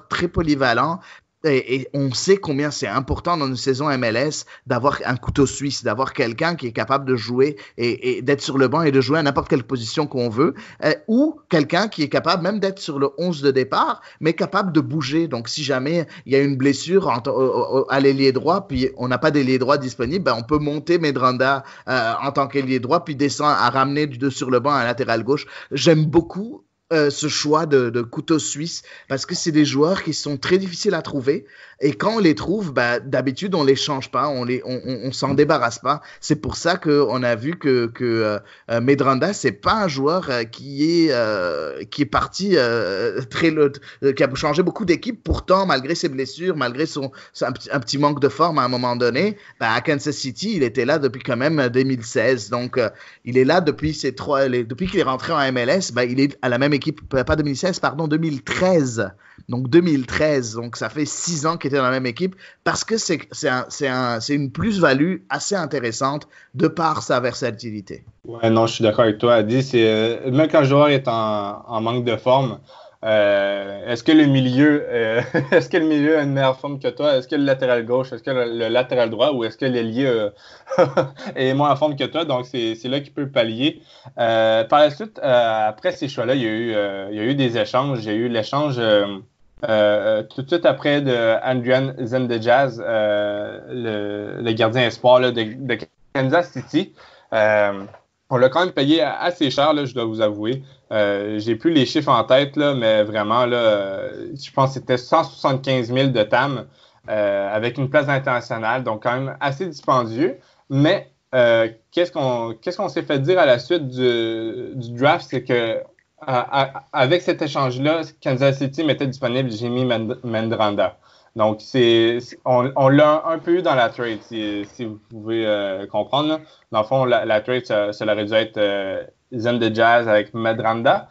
très polyvalent. Et on sait combien c'est important dans une saison MLS d'avoir un couteau suisse, d'avoir quelqu'un qui est capable de jouer et d'être sur le banc et de jouer à n'importe quelle position qu'on veut, ou quelqu'un qui est capable même d'être sur le 11 de départ, mais capable de bouger. Donc, si jamais il y a une blessure à l'ailier droit, puis on n'a pas d'ailier droit disponible, on peut monter Medranda en tant qu'ailier droit, puis descendre à ramener sur le banc un latéral gauche. J'aime beaucoup ce choix de couteau suisse parce que c'est des joueurs qui sont très difficiles à trouver et quand on les trouve, d'habitude on les change pas, on s'en débarrasse pas. C'est pour ça qu'on a vu que Medranda c'est pas un joueur qui est parti qui a changé beaucoup d'équipes. Pourtant, malgré ses blessures, malgré un petit manque de forme à un moment donné, à Kansas City, il était là depuis quand même 2016. Donc il est là depuis qu'il est rentré en MLS, il est à la même équipe, pas 2016, pardon, 2013. Donc 2013, donc ça fait 6 ans qu'il était dans la même équipe parce que c'est une plus-value assez intéressante de par sa versatilité. Ouais, non, je suis d'accord avec toi, Adi. Même quand le joueur est en manque de forme, est-ce que le milieu a une meilleure forme que toi? Est-ce que le latéral gauche, est-ce que le latéral droit ou est-ce que l'ailier est moins en forme que toi? Donc, c'est là qu'il peut pallier. Par la suite, après ces choix-là, il y a eu des échanges. Il y a eu l'échange tout de suite après de Adrian Zendejaz, le gardien espoir là, de Kansas City. on l'a quand même payé assez cher, là, je dois vous avouer. J'ai plus les chiffres en tête, là, mais vraiment, là, je pense que c'était 175 000 de TAM avec une place internationale, donc quand même assez dispendieux. Mais qu'est-ce qu'on s'est fait dire à la suite du draft, c'est que avec cet échange-là, Kansas City mettait disponible Jimmy Medranda. Donc, on l'a un peu eu dans la trade, si vous pouvez comprendre. Là. Dans le fond, la trade, ça aurait dû être Zen de Jazz avec Medranda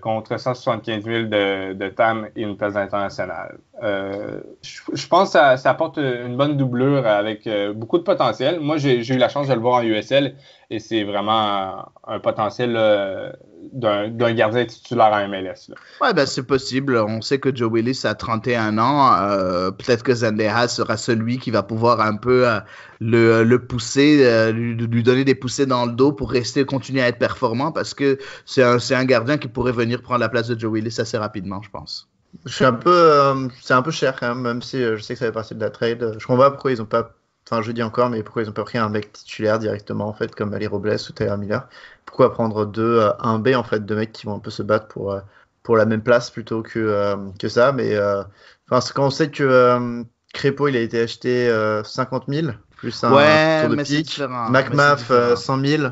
contre 175 000 de TAM et une place internationale. Je pense que ça apporte une bonne doublure avec beaucoup de potentiel. Moi, j'ai eu la chance de le voir en USL et c'est vraiment un potentiel d'un gardien titulaire en MLS. Là. Ouais, ben c'est possible. On sait que Joe Willis a 31 ans. Peut-être que Zendejas sera celui qui va pouvoir un peu le pousser, lui donner des poussées dans le dos pour continuer à être performant parce que c'est un gardien qui pourrait venir prendre la place de Joe Willis assez rapidement, je pense. C'est un peu cher quand même si je sais que ça fait partie de la trade. Je comprends pas pourquoi ils ont pas, enfin je dis encore, mais pourquoi ils ont pas pris un mec titulaire directement en fait comme Ali Robles ou Tyler Miller. Pourquoi prendre un B en fait, deux mecs qui vont un peu se battre pour la même place plutôt que ça. Mais quand on sait que Crépeau il a été acheté 50 000 plus un tour de pique, McMath 100 000.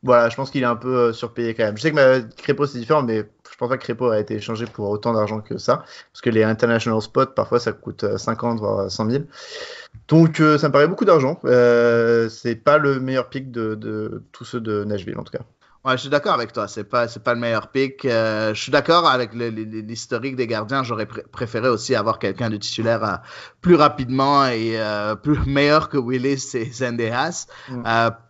Voilà, je pense qu'il est un peu surpayé quand même. Je sais que Crépeau c'est différent, mais je pense pas que Crépeau a été échangé pour autant d'argent que ça, parce que les international spots parfois ça coûte 50 voire 100 000. Donc ça me paraît beaucoup d'argent. C'est pas le meilleur pick de tous ceux de Nashville en tout cas. Ouais, je suis d'accord avec toi. C'est pas le meilleur pick. Je suis d'accord avec l'historique des gardiens. J'aurais préféré aussi avoir quelqu'un de titulaire plus rapidement et plus meilleur que Willis et Zendejas.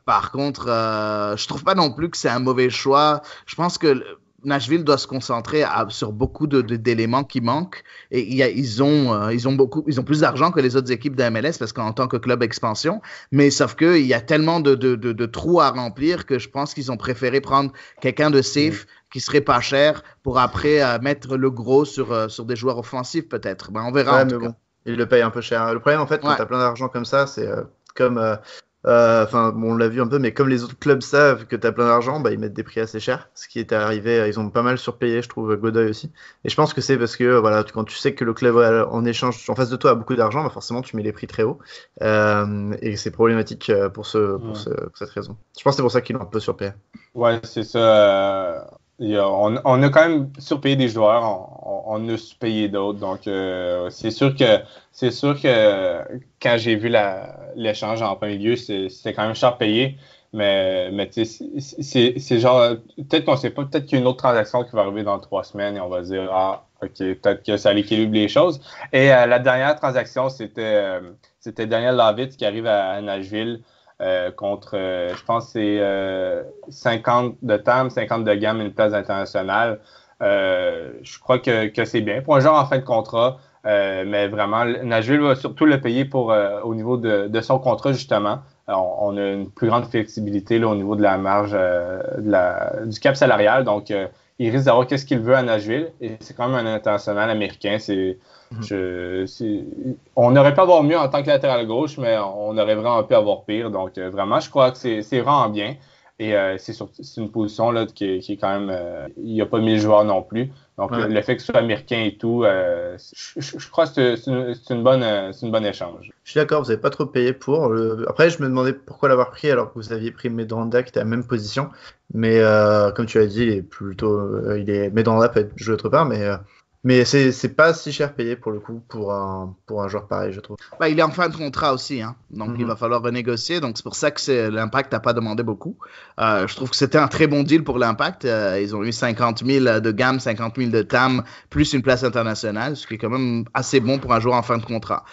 Par contre, je trouve pas non plus que c'est un mauvais choix. Je pense que Nashville doit se concentrer sur beaucoup d'éléments qui manquent et ils ont plus d'argent que les autres équipes de MLS parce qu'en tant que club expansion, mais sauf que il y a tellement de trous à remplir que je pense qu'ils ont préféré prendre quelqu'un de safe qui serait pas cher pour après mettre le gros sur des joueurs offensifs peut-être. Ben, on verra en tout cas. Bon, ils le payent un peu cher. Le problème en fait quand tu as plein d'argent comme ça, c'est comme on l'a vu un peu, mais comme les autres clubs savent que tu as plein d'argent, ils mettent des prix assez chers. Ce qui est arrivé, ils ont pas mal surpayé, je trouve, Godoy aussi. Et je pense que c'est parce que quand tu sais que le club en échange, en face de toi, a beaucoup d'argent, forcément tu mets les prix très hauts. Et c'est problématique pour cette raison. Je pense que c'est pour ça qu'ils l'ont un peu surpayé. Ouais, c'est ça. On a quand même surpayé des joueurs, on a surpayé d'autres. Donc, c'est sûr que quand j'ai vu l'échange en premier lieu, c'était quand même cher payé. Mais tu sais, c'est genre, peut-être qu'on sait pas, peut-être qu'il y a une autre transaction qui va arriver dans 3 semaines et on va dire, OK, peut-être que ça équilibre les choses. Et la dernière transaction, c'était Daniel Lavitz qui arrive à Nashville. Contre, je pense c'est 50 de TAM, 50 de gamme, une place internationale. Je crois que c'est bien. Pour un joueur en fin de contrat, mais vraiment, Nashville va surtout le payer au niveau de son contrat, justement. Alors, on a une plus grande flexibilité là, au niveau de la marge du cap salarial. Donc, il risque d'avoir qu'est-ce qu'il veut à Nashville. Et c'est quand même un international américain. On aurait pu avoir mieux en tant que latéral gauche, mais on aurait vraiment pu avoir pire. Donc, vraiment, je crois que c'est vraiment bien. Et c'est une position là, qui est quand même... il n'y a pas 1000 joueurs non plus. Donc, le fait que ce soit américain et tout, je crois que c'est une bonne échange. Je suis d'accord, vous n'avez pas trop payé pour. Après, je me demandais pourquoi l'avoir pris alors que vous aviez pris Medranda qui était à la même position. Mais comme tu as dit, Medranda peut être joué autre part, mais c'est pas si cher payé pour le coup pour un joueur pareil, je trouve. Il est en fin de contrat aussi, hein. Donc il va falloir renégocier. Donc c'est pour ça que l'Impact n'a pas demandé beaucoup. Je trouve que c'était un très bon deal pour l'Impact. Ils ont eu 50 000 de gamme, 50 000 de TAM, plus une place internationale, ce qui est quand même assez bon pour un joueur en fin de contrat.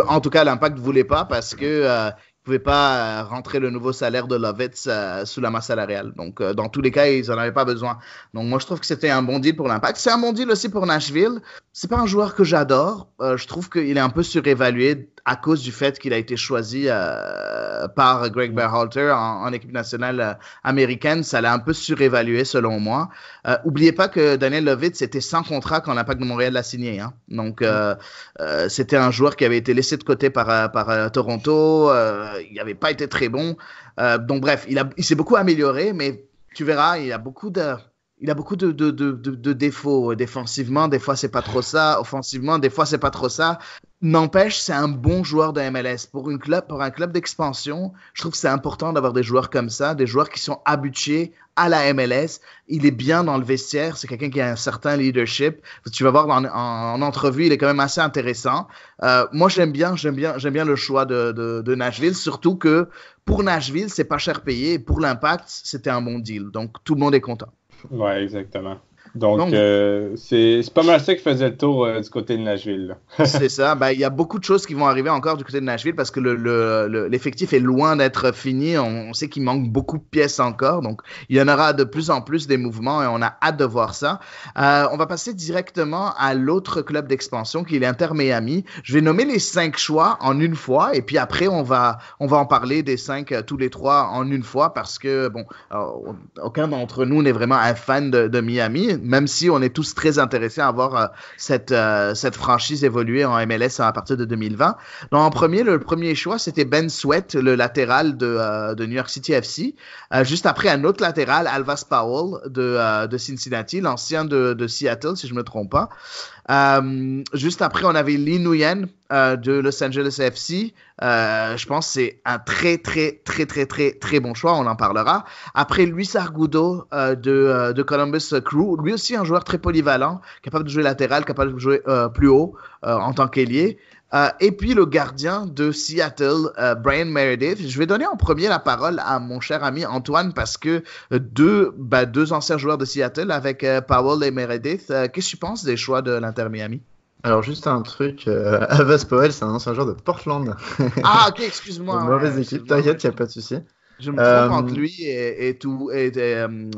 En tout cas, l'Impact ne voulait pas parce que ne pouvaient pas rentrer le nouveau salaire de Lovitz sous la masse salariale. Donc, dans tous les cas, ils n'en avaient pas besoin. Donc, moi, je trouve que c'était un bon deal pour l'Impact. C'est un bon deal aussi pour Nashville. c'est pas un joueur que j'adore. Je trouve qu'il est un peu surévalué à cause du fait qu'il a été choisi par Greg Berhalter en équipe nationale américaine. Ça l'a un peu surévalué selon moi. Oubliez pas que Daniel Lovitz était sans contrat quand l'Impact de Montréal l'a signé. Hein. Donc c'était un joueur qui avait été laissé de côté par Toronto. Il n'avait pas été très bon. Donc bref, il s'est beaucoup amélioré, mais tu verras, il a beaucoup de défauts défensivement. Des fois, c'est pas trop ça. Offensivement, des fois, c'est pas trop ça. N'empêche, c'est un bon joueur de MLS. Pour un club d'expansion, je trouve que c'est important d'avoir des joueurs comme ça, des joueurs qui sont habitués à la MLS. Il est bien dans le vestiaire. C'est quelqu'un qui a un certain leadership. Tu vas voir en entrevue, il est quand même assez intéressant. Moi, j'aime bien le choix de Nashville, surtout que pour Nashville, c'est pas cher payé. Pour l'Impact, c'était un bon deal. Donc, tout le monde est content. Ouais, exactement. Donc c'est pas mal ça qui faisait le tour du côté de Nashville. C'est ça. Ben, il y a beaucoup de choses qui vont arriver encore du côté de Nashville parce que l'effectif est loin d'être fini. On sait qu'il manque beaucoup de pièces encore. Donc, il y en aura de plus en plus des mouvements et on a hâte de voir ça. On va passer directement à l'autre club d'expansion qui est l'Inter Miami. Je vais nommer les 5 choix en une fois et puis après, on va en parler des 5 tous les 3 en une fois parce que, bon, aucun d'entre nous n'est vraiment un fan de Miami, même si on est tous très intéressés à voir cette franchise évoluer en MLS à partir de 2020. Donc, le premier choix, c'était Ben Sweat, le latéral de New York City FC. Juste après, un autre latéral, Alvas Powell de Cincinnati, l'ancien de Seattle, si je ne me trompe pas. Juste après, on avait Lee Nguyen de Los Angeles FC. Je pense que c'est un très, très, très, très, très, très bon choix. On en parlera. Après, Luis Argudo de Columbus Crew. Lui aussi, un joueur très polyvalent, capable de jouer latéral, capable de jouer plus haut en tant qu'ailier. Et puis le gardien de Seattle, Brian Meredith. Je vais donner en premier la parole à mon cher ami Antoine parce que deux anciens joueurs de Seattle avec Powell et Meredith. Qu'est-ce que tu penses des choix de l'Inter Miami? Alors juste un truc, Alvas Powell, c'est un ancien joueur de Portland. Ah ok, excuse-moi. Mauvaise équipe, t'inquiète, il n'y a pas de souci. Je me trompe entre lui et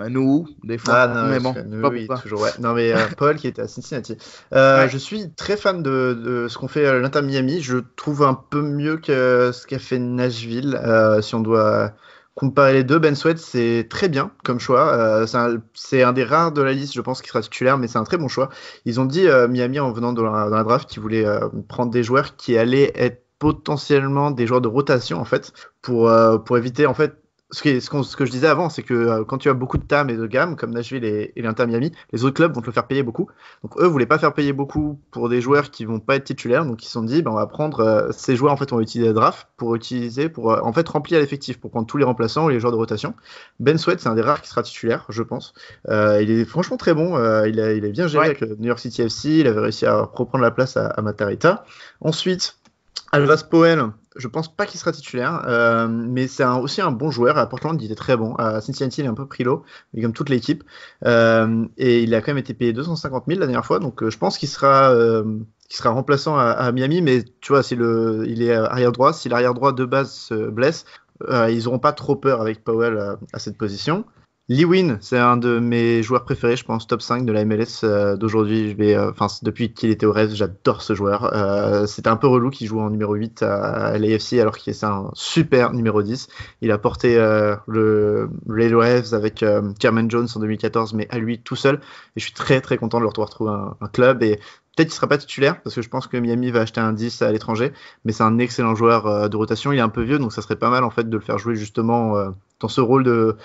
nous, des fois. Ah non, mais bon, oui, toujours, ouais. Non, mais Paul qui était à Cincinnati. Ouais. Je suis très fan de ce qu'on fait l'Inter Miami. Je trouve un peu mieux que ce qu'a fait Nashville. Si on doit comparer les deux, Ben Sweat, c'est très bien comme choix. C'est un des rares de la liste, je pense, qui sera titulaire, mais c'est un très bon choix. Ils ont dit, Miami, en venant dans la draft, qu'ils voulaient prendre des joueurs qui allaient être potentiellement des joueurs de rotation en fait pour éviter en fait ce que je disais avant, c'est que quand tu as beaucoup de TAM et de gamme comme Nashville et l'Inter Miami, les autres clubs vont te le faire payer beaucoup. Donc eux voulaient pas faire payer beaucoup pour des joueurs qui vont pas être titulaires, donc ils se sont dit on va prendre ces joueurs en fait on va utiliser la draft pour en fait remplir l'effectif pour prendre tous les remplaçants ou les joueurs de rotation. Ben Sweat c'est un des rares qui sera titulaire, je pense. Il est franchement très bon, il a bien géré avec le New York City FC, il avait réussi à reprendre la place à Matarrita. Ensuite Alvas Powell, je pense pas qu'il sera titulaire, mais c'est aussi un bon joueur. À Portland, il était très bon. À Cincinnati, il est un peu pris l'eau, mais comme toute l'équipe. Et il a quand même été payé 250 000 la dernière fois, donc je pense qu'il sera remplaçant à Miami. Mais tu vois, il est arrière droit. Si l'arrière droit de base se blesse, ils n'auront pas trop peur avec Powell à cette position. Lee Nguyen, c'est un de mes joueurs préférés, je pense, top 5 de la MLS d'aujourd'hui. Depuis qu'il était au Reds, j'adore ce joueur. C'était un peu relou qu'il joue en numéro 8 à l'AFC alors qu'il est un super numéro 10. Il a porté les Reds avec Jermaine Jones en 2014, mais à lui tout seul. Et je suis très très content de le retrouver un club. Et peut-être qu'il ne sera pas titulaire parce que je pense que Miami va acheter un 10 à l'étranger, mais c'est un excellent joueur de rotation. Il est un peu vieux, donc ça serait pas mal en fait de le faire jouer justement dans ce rôle de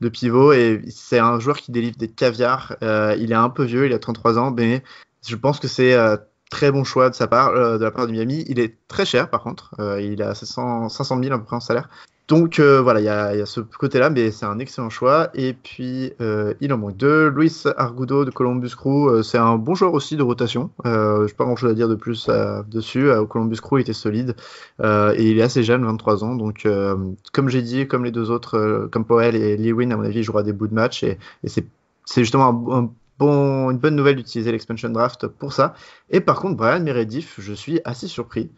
pivot. Et c'est un joueur qui délivre des caviars. Il est un peu vieux, il a 33 ans, mais je pense que c'est très bon choix de la part de Miami. Il est très cher par contre. Il a 500 000 à peu près en salaire. Donc voilà, il y a ce côté-là, mais c'est un excellent choix. Et puis, il en manque deux. Luis Argudo de Columbus Crew, c'est un bon joueur aussi de rotation. Je n'ai pas grand-chose à dire de plus dessus. Columbus Crew était solide et il est assez jeune, 23 ans. Donc, comme j'ai dit, comme les deux autres, comme Powell et Lee Nguyen, à mon avis, il jouera des bouts de match. Et c'est justement une bonne nouvelle d'utiliser l'expansion draft pour ça. Et par contre, Brian Meredith, je suis assez surpris.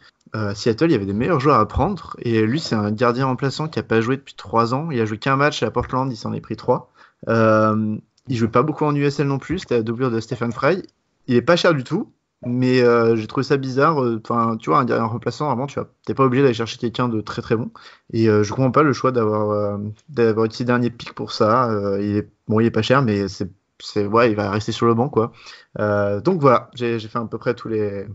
Seattle, il y avait des meilleurs joueurs à prendre et lui c'est un gardien remplaçant qui n'a pas joué depuis 3 ans, il a joué qu'un match à Portland, il s'en est pris 3. Il jouait pas beaucoup en USL non plus, c'était la doublure de Stephen Fry. Il est pas cher du tout, Mais j'ai trouvé ça bizarre. Enfin, tu vois, un remplaçant, vraiment, t'es pas obligé d'aller chercher quelqu'un de très très bon. Et je comprends pas le choix d'avoir utilisé dernier pick pour ça. Il est pas cher, mais ouais, il va rester sur le banc, quoi. Donc voilà, j'ai fait à peu près j'ai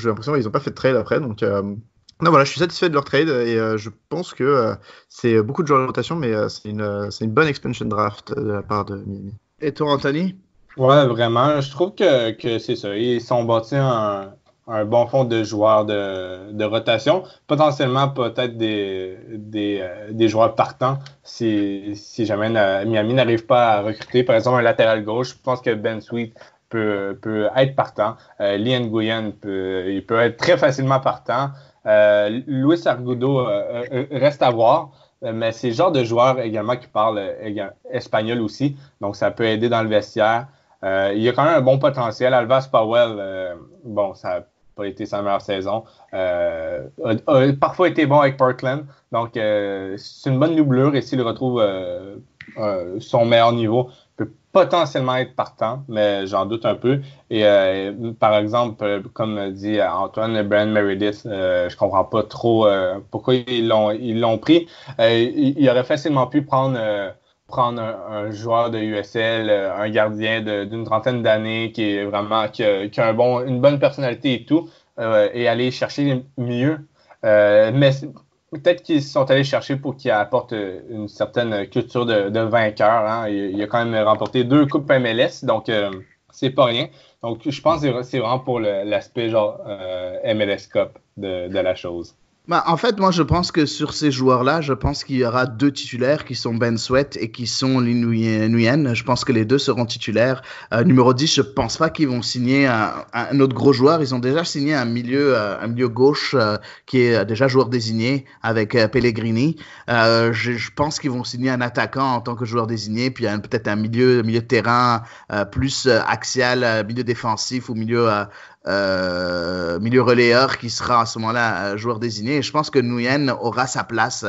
l'impression qu'ils ont pas fait de trade après. Donc non, voilà, je suis satisfait de leur trade et je pense que c'est beaucoup de joueurs de rotation, mais c'est une bonne expansion draft de la part de Miami. Et toi, Anthony? Ouais, vraiment. Je trouve que c'est ça. Ils sont bâtis un bon fond de joueurs de rotation. Potentiellement, peut-être des joueurs partants si jamais Miami n'arrive pas à recruter. Par exemple, un latéral gauche, je pense que Ben Sweet peut être partant. Lee Nguyen il peut être très facilement partant. Luis Argudo reste à voir. Mais c'est le genre de joueur également qui parle espagnol aussi. Donc, ça peut aider dans le vestiaire. Il y a quand même un bon potentiel. Alvas Powell, bon, ça n'a pas été sa meilleure saison. A parfois été bon avec Portland. Donc, c'est une bonne doublure. Et s'il retrouve son meilleur niveau, peut potentiellement être partant, mais j'en doute un peu. Et par exemple, comme dit Antoine, Brandon Meredith, je comprends pas trop pourquoi ils l'ont pris. Il aurait facilement pu prendre un joueur de USL, un gardien d'une trentaine d'années qui est vraiment qui a une bonne personnalité et tout, et aller chercher mieux. Mais peut-être qu'ils sont allés chercher pour qu'il apporte une certaine culture de vainqueur. Hein. Il a quand même remporté 2 coupes MLS, donc c'est pas rien. Donc je pense que c'est vraiment pour l'aspect genre MLS Cup de la chose. Bah, en fait, moi, je pense que sur ces joueurs-là, je pense qu'il y aura 2 titulaires qui sont Ben Sweat et qui sont Lee Nguyen. Je pense que les 2 seront titulaires. Numéro 10, je pense pas qu'ils vont signer un autre gros joueur. Ils ont déjà signé un milieu gauche qui est déjà joueur désigné avec Pellegrini. Je pense qu'ils vont signer un attaquant en tant que joueur désigné, puis peut-être un milieu de terrain plus axial, milieu défensif ou milieu relayeur qui sera à ce moment-là joueur désigné. Et je pense que Nguyen aura sa place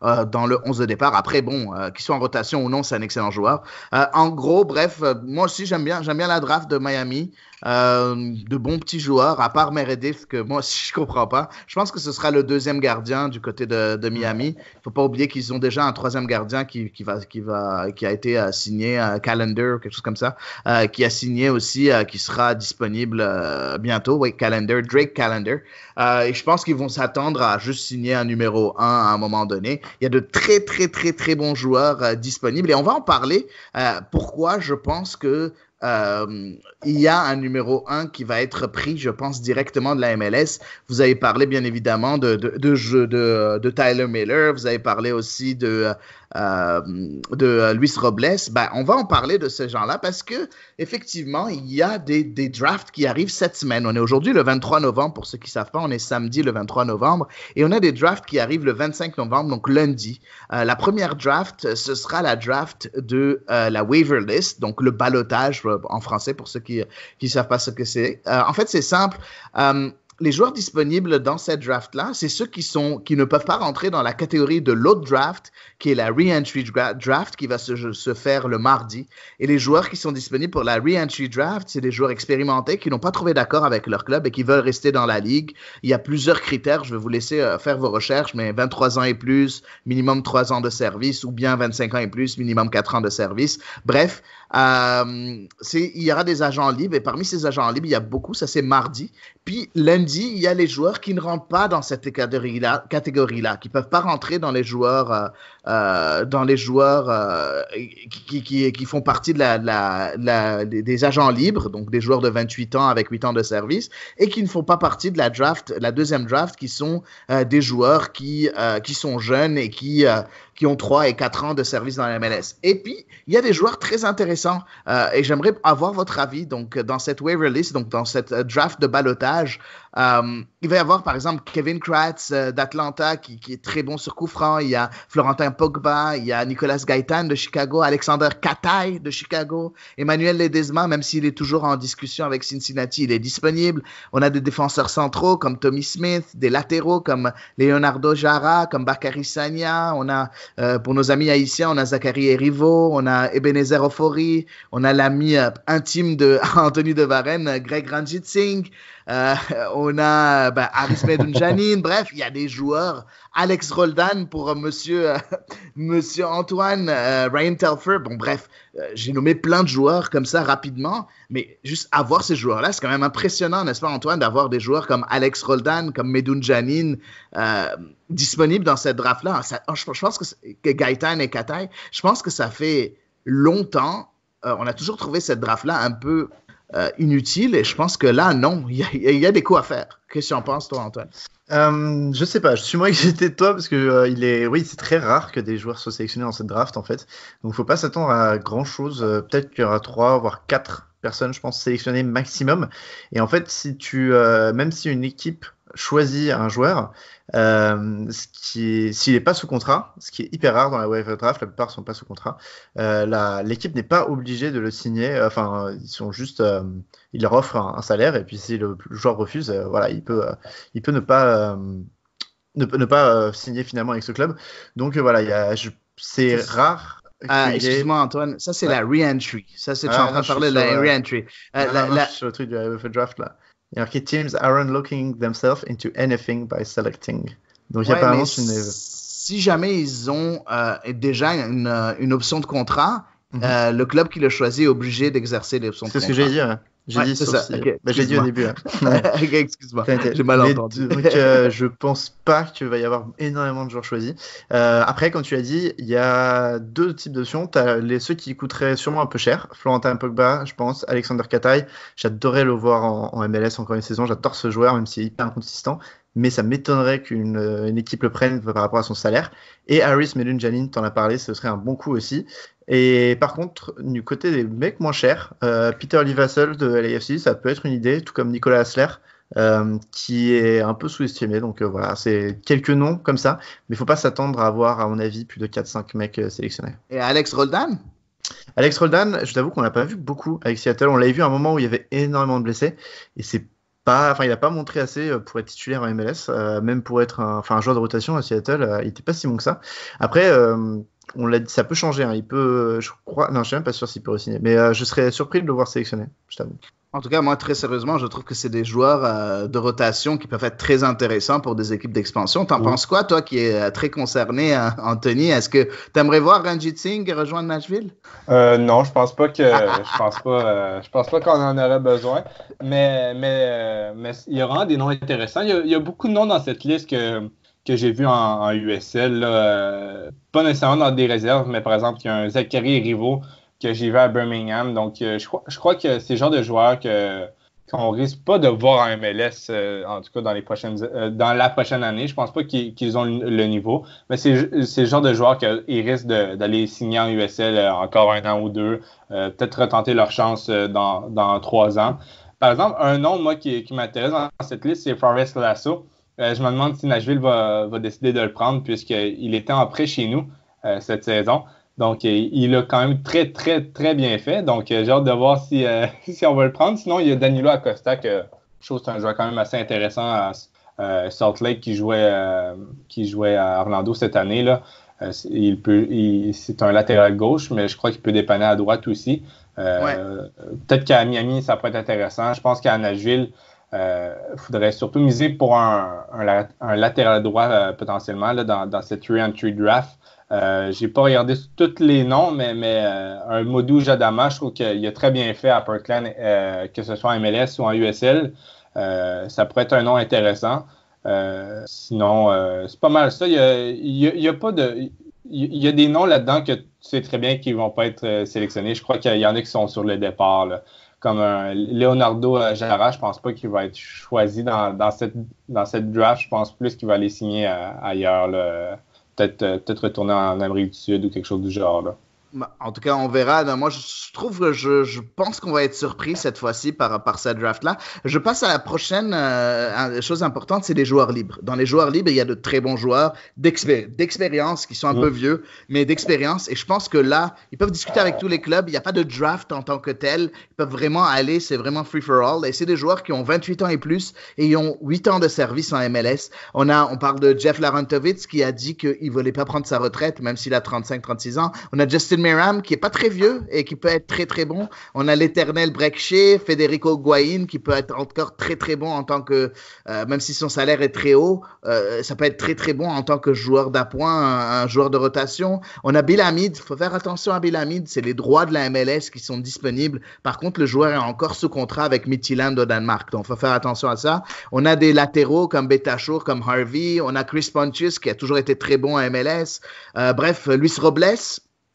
dans le 11 de départ. Après, bon, qu'il soit en rotation ou non, c'est un excellent joueur. En gros, bref, moi aussi, j'aime bien la draft de Miami. De bons petits joueurs, à part Meredith, que moi aussi je comprends pas. Je pense que ce sera le 2e gardien du côté de Miami. Faut pas oublier qu'ils ont déjà un 3e gardien qui a été signé, Callender, quelque chose comme ça, qui a signé aussi, qui sera disponible bientôt. Oui, Drake Callender. Et je pense qu'ils vont s'attendre à juste signer un numéro 1 à un moment donné. Il y a de très, très, très, très bons joueurs disponibles et on va en parler. Pourquoi je pense que il y a un numéro 1 qui va être pris, je pense, directement de la MLS. Vous avez parlé, bien évidemment, de Tyler Miller. Vous avez parlé aussi de Luis Robles. Ben, on va en parler de ces gens-là parce que, effectivement, il y a des drafts qui arrivent cette semaine. On est aujourd'hui le 23 novembre, pour ceux qui ne savent pas. On est samedi le 23 novembre. Et on a des drafts qui arrivent le 25 novembre, donc lundi. La première draft, ce sera la draft de la waiver list, donc le ballottage en français pour ceux qui savent pas ce que c'est. En fait, c'est simple. Les joueurs disponibles dans cette draft-là, c'est ceux qui ne peuvent pas rentrer dans la catégorie de l'autre draft, qui est la re-entry draft, qui va se faire le mardi. Et les joueurs qui sont disponibles pour la re-entry draft, c'est des joueurs expérimentés qui n'ont pas trouvé d'accord avec leur club et qui veulent rester dans la ligue. Il y a plusieurs critères. Je vais vous laisser faire vos recherches, mais 23 ans et plus, minimum 3 ans de service, ou bien 25 ans et plus, minimum 4 ans de service. Bref, il y aura des agents libres et parmi ces agents libres, il y a beaucoup, ça c'est mardi. Puis lundi, il y a les joueurs qui ne rentrent pas dans cette catégorie-là, qui peuvent pas rentrer dans les joueurs, qui font partie des agents libres, donc des joueurs de 28 ans avec 8 ans de service, et qui ne font pas partie de la deuxième draft, qui sont des joueurs qui sont jeunes et qui ont 3 et 4 ans de service dans la MLS. Et puis, il y a des joueurs très intéressants et j'aimerais avoir votre avis donc dans cette waiver list, donc dans cette draft de ballottage. Il va y avoir, par exemple, Kevin Kratz d'Atlanta qui est très bon sur coup franc. Il y a Florentin Pogba, il y a Nicolas Gaitan de Chicago, Alexander Kataï de Chicago, Emmanuel Ledesma, même s'il est toujours en discussion avec Cincinnati, il est disponible. On a des défenseurs centraux comme Tommy Smith, des latéraux comme Leonardo Jara, comme Bakary Sagna. On a, pour nos amis haïtiens, on a Zachary Erivo, on a Ebenezer Ofori, on a l'ami intime de Anthony de Varenne, Greg Ranjitsingh. On a Aris Medunjanin, bref, il y a des joueurs. Alex Roldan pour monsieur Antoine, Ryan Telfer. Bon, bref, j'ai nommé plein de joueurs comme ça rapidement, mais juste avoir ces joueurs-là, c'est quand même impressionnant, n'est-ce pas, Antoine, d'avoir des joueurs comme Alex Roldan, comme Medunjanin disponibles dans cette draft-là. Je pense que Gaëtan et Kataï, je pense que ça fait longtemps. On a toujours trouvé cette draft-là un peu inutile, et je pense que là, non, il y a des coups à faire. Qu'est-ce que tu en penses, toi, Antoine? Je sais pas, je suis moins excité de toi parce que oui, c'est très rare que des joueurs soient sélectionnés dans cette draft en fait. Donc faut pas s'attendre à grand chose. Peut-être qu'il y aura 3 voire 4 personnes, je pense, sélectionnées maximum. Et en fait, même si une équipe choisit un joueur, s'il n'est pas sous contrat, ce qui est hyper rare dans la waiver draft, la plupart sont pas sous contrat, l'équipe n'est pas obligée de le signer. Enfin, ils sont juste, ils leur offrent un salaire et puis si le joueur refuse, voilà, il peut ne pas signer finalement avec ce club. Donc voilà, c'est rare. Excuse-moi Antoine, ça c'est la re-entry. Ça c'est tu es en train de parler de la re-entry. Je suis sur le truc du waiver draft là. Il y a marqué Teams aren't looking themselves into anything by selecting. Donc apparemment si jamais ils ont déjà une option de contrat, le club qui le choisit est obligé d'exercer l'option de contrat. C'est ce que j'ai dit. Hein. J'ai dit, c'est ça. Okay, j'ai dit au début. Hein. Excuse-moi, j'ai mal entendu. Donc, je pense pas qu'il va y avoir énormément de joueurs choisis. Après, comme tu as dit, il y a 2 types d'options. Tu as ceux qui coûteraient sûrement un peu cher. Florentin Pogba, je pense. Alexander Kataï. J'adorais le voir en MLS encore une saison. J'adore ce joueur, même s'il est hyper inconsistant. Mais ça m'étonnerait qu'une équipe le prenne par rapport à son salaire. Et Aris Medunjanin, t'en as parlé, ce serait un bon coup aussi. Et par contre, du côté des mecs moins chers, Peter Livassel de LAFC, ça peut être une idée, tout comme Nicolas Hassler, qui est un peu sous-estimé. Donc voilà, c'est quelques noms comme ça, mais il ne faut pas s'attendre à avoir, à mon avis, plus de 4-5 mecs sélectionnés. Et Alex Roldan ? Alex Roldan, je t'avoue qu'on l'a pas vu beaucoup avec Seattle. On l'avait vu à un moment où il y avait énormément de blessés, et il n'a pas montré assez pour être titulaire en MLS, même pour être un joueur de rotation à Seattle, il n'était pas si bon que ça. Après, on l'a dit, ça peut changer. Hein. Il peut, je crois, non, je suis même pas sûr s'il peut re-signer, mais je serais surpris de le voir sélectionné, je t'avoue. En tout cas, moi, très sérieusement, je trouve que c'est des joueurs de rotation qui peuvent être très intéressants pour des équipes d'expansion. T'en penses quoi, toi, qui es très concerné, Anthony? Est-ce que tu aimerais voir Ranjitsingh rejoindre Nashville? Non, je pense pas je pense pas qu'on en aurait besoin. Mais il y a vraiment des noms intéressants. Il y a beaucoup de noms dans cette liste que j'ai vu en USL, là, pas nécessairement dans des réserves, mais par exemple, il y a un Zachary Erivo que j'ai vu à Birmingham. Donc, je crois que c'est le genre de joueur qu'on risque pas de voir en MLS, en tout cas dans la prochaine année. Je pense pas qu'ils ont le niveau, mais c'est le genre de joueur qu'ils risquent d'aller signer en USL encore 1 an ou 2, peut-être retenter leur chance dans 3 ans. Par exemple, un nom, moi, qui m'intéresse dans cette liste, c'est Forrest Lasso. Je me demande si Nashville va décider de le prendre puisqu'il était en prêt chez nous cette saison. Donc, il a quand même très, très, très bien fait. Donc, j'ai hâte de voir si on va le prendre. Sinon, il y a Danilo Acosta, que je trouve que c'est un joueur quand même assez intéressant à Salt Lake qui jouait à Orlando cette année, là. C'est un latéral gauche, mais je crois qu'il peut dépanner à droite aussi. Peut-être qu'à Miami, ça pourrait être intéressant. Je pense qu'à Nashville, faudrait surtout miser pour un latéral droit potentiellement là, dans cette re-entry draft. J'ai pas regardé tous les noms, mais un Modou Jadama, je trouve qu'il a très bien fait à Parkland, que ce soit en MLS ou en USL. Ça pourrait être un nom intéressant. Sinon, c'est pas mal ça. Il y a des noms là-dedans que tu sais très bien qu'ils vont pas être sélectionnés. Je crois qu'il y en a qui sont sur le départ, là. Comme Leonardo Jara, je pense pas qu'il va être choisi dans cette draft. Je pense plus qu'il va aller signer ailleurs, là. Peut-être retourner en Amérique du Sud ou quelque chose du genre, là. En tout cas, on verra. Non, moi, je trouve que je pense qu'on va être surpris cette fois-ci par cette draft-là. Je passe à la prochaine chose importante, c'est les joueurs libres. Dans les joueurs libres, il y a de très bons joueurs d'expérience qui sont un peu vieux, mais d'expérience. Et je pense que là, ils peuvent discuter avec tous les clubs. Il n'y a pas de draft en tant que tel. Ils peuvent vraiment aller, c'est vraiment free for all. Et c'est des joueurs qui ont 28 ans et plus et ils ont 8 ans de service en MLS. On parle de Jeff Larantovitz qui a dit qu'il ne voulait pas prendre sa retraite, même s'il a 35-36 ans. On a Justin Meram qui est pas très vieux et qui peut être très très bon. On a l'éternel Brek Shea, Federico Higuaín qui peut être encore très très bon en tant que, même si son salaire est très haut, ça peut être très très bon en tant que joueur d'appoint, un joueur de rotation. On a Bill Hamid, il faut faire attention à Bill Hamid, c'est les droits de la MLS qui sont disponibles. Par contre, le joueur est encore sous contrat avec Midtjylland au Danemark, donc il faut faire attention à ça. On a des latéraux comme Betancur, comme Harvey, on a Chris Pontius qui a toujours été très bon à MLS. Bref, Luis Robles.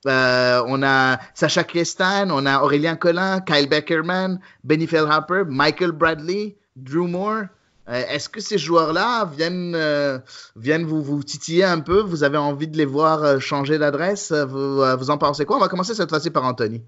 On a Sacha Kriestan, on a Aurélien Collin, Kyle Beckerman, Benny Feilhaber, Michael Bradley, Drew Moore. Est-ce que ces joueurs-là viennent vous titiller un peu? Vous avez envie de les voir changer d'adresse? Vous en pensez quoi? On va commencer cette fois-ci par Anthony.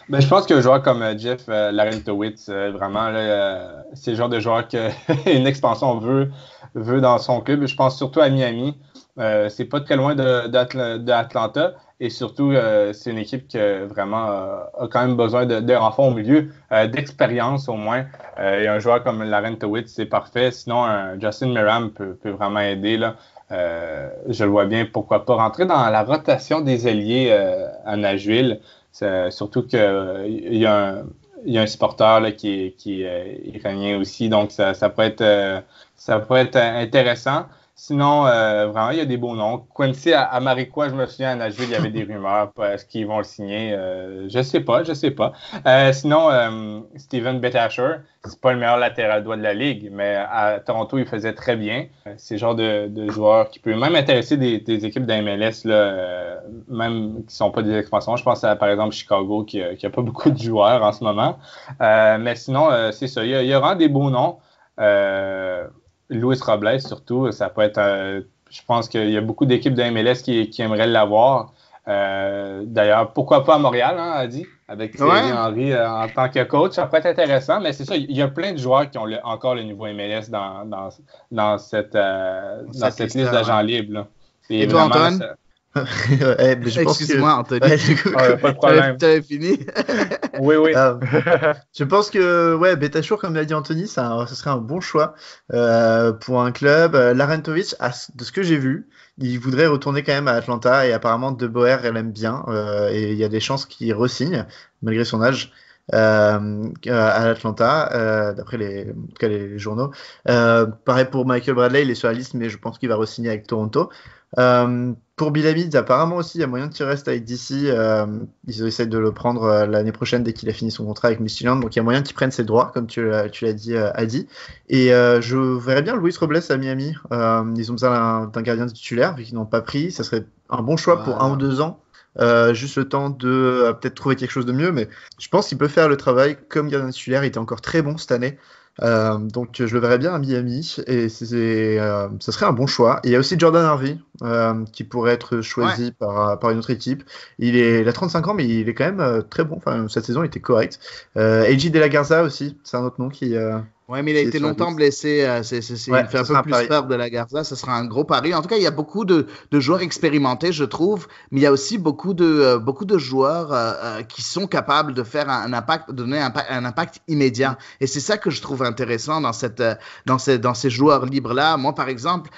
Ben, je pense qu'un joueur comme Jeff Larantovitz, vraiment, là, c'est le genre de joueur qu'une expansion veut dans son club. Je pense surtout à Miami. C'est pas très loin d'Atlanta. Et surtout, c'est une équipe qui vraiment a quand même besoin de renforts au milieu, d'expérience au moins. Et un joueur comme Larantovitz, c'est parfait. Sinon, Justin Meram peut vraiment aider. Là. Je le vois bien, pourquoi pas rentrer dans la rotation des ailiers à Nashville. Surtout qu'il y a un supporter là, qui est iranien aussi, donc ça pourrait être intéressant. Sinon, vraiment, il y a des beaux noms. Quincy Amarikwa, je me souviens, à Nashville, il y avait des rumeurs. Est-ce qu'ils vont le signer? Je sais pas. Sinon, Steven Betancur, c'est pas le meilleur latéral droit de la Ligue, mais à Toronto, il faisait très bien. C'est le genre de joueur qui peut même intéresser des équipes d'MLS, là, même qui sont pas des expansions. Je pense à, par exemple, Chicago, qui a pas beaucoup de joueurs en ce moment. Mais sinon, c'est ça. Il y a vraiment des beaux noms. Luis Robles, surtout, ça peut être. Je pense qu'il y a beaucoup d'équipes de MLS qui aimeraient l'avoir. D'ailleurs, pourquoi pas à Montréal, hein, a dit, avec Thierry Henry en tant que coach. Ça peut être intéressant, mais c'est ça, il y a plein de joueurs qui ont encore le niveau MLS dans cette liste d'agents libres. Là. Et toi, Antoine? Excuse-moi, Anthony. Pas de problème. Tu avais fini? Oui. Je pense que Betancur, comme l'a dit Anthony, ce serait un bon choix pour un club. Larantovitch, de ce que j'ai vu, il voudrait retourner quand même à Atlanta et apparemment De Boer, elle aime bien et il y a des chances qu'il re-signe malgré son âge. À Atlanta, d'après les journaux. Pareil pour Michael Bradley, il est sur la liste, mais je pense qu'il va re-signer avec Toronto. Pour Bill Hamid, apparemment aussi, il y a moyen qu'il reste avec DC. Ils essaient de le prendre l'année prochaine dès qu'il a fini son contrat avec Midtjylland. Donc il y a moyen qu'il prenne ses droits, comme tu l'as dit, Adi. Et je verrais bien Luis Robles à Miami. Ils ont besoin d'un gardien titulaire, vu qu'ils n'ont pas pris. Ça serait un bon choix pour 1 ou 2 ans. Juste le temps de peut-être trouver quelque chose de mieux, mais je pense qu'il peut faire le travail comme gardien titulaire. Il était encore très bon cette année. Donc je le verrais bien à Miami et ça serait un bon choix. Et il y a aussi Jordan Harvey qui pourrait être choisi par une autre équipe. Il a 35 ans mais il est quand même très bon. Enfin, cette saison il était correct. AJ De La Garza aussi, c'est un autre nom qui ouais, mais il a été longtemps blessé. Il fait un peu plus peur de La Garza. Ce sera un gros pari. En tout cas, il y a beaucoup de joueurs expérimentés, je trouve, mais il y a aussi beaucoup de joueurs qui sont capables de faire un impact, de donner un impact immédiat. Et c'est ça que je trouve intéressant dans ces joueurs libres-là. Moi, par exemple,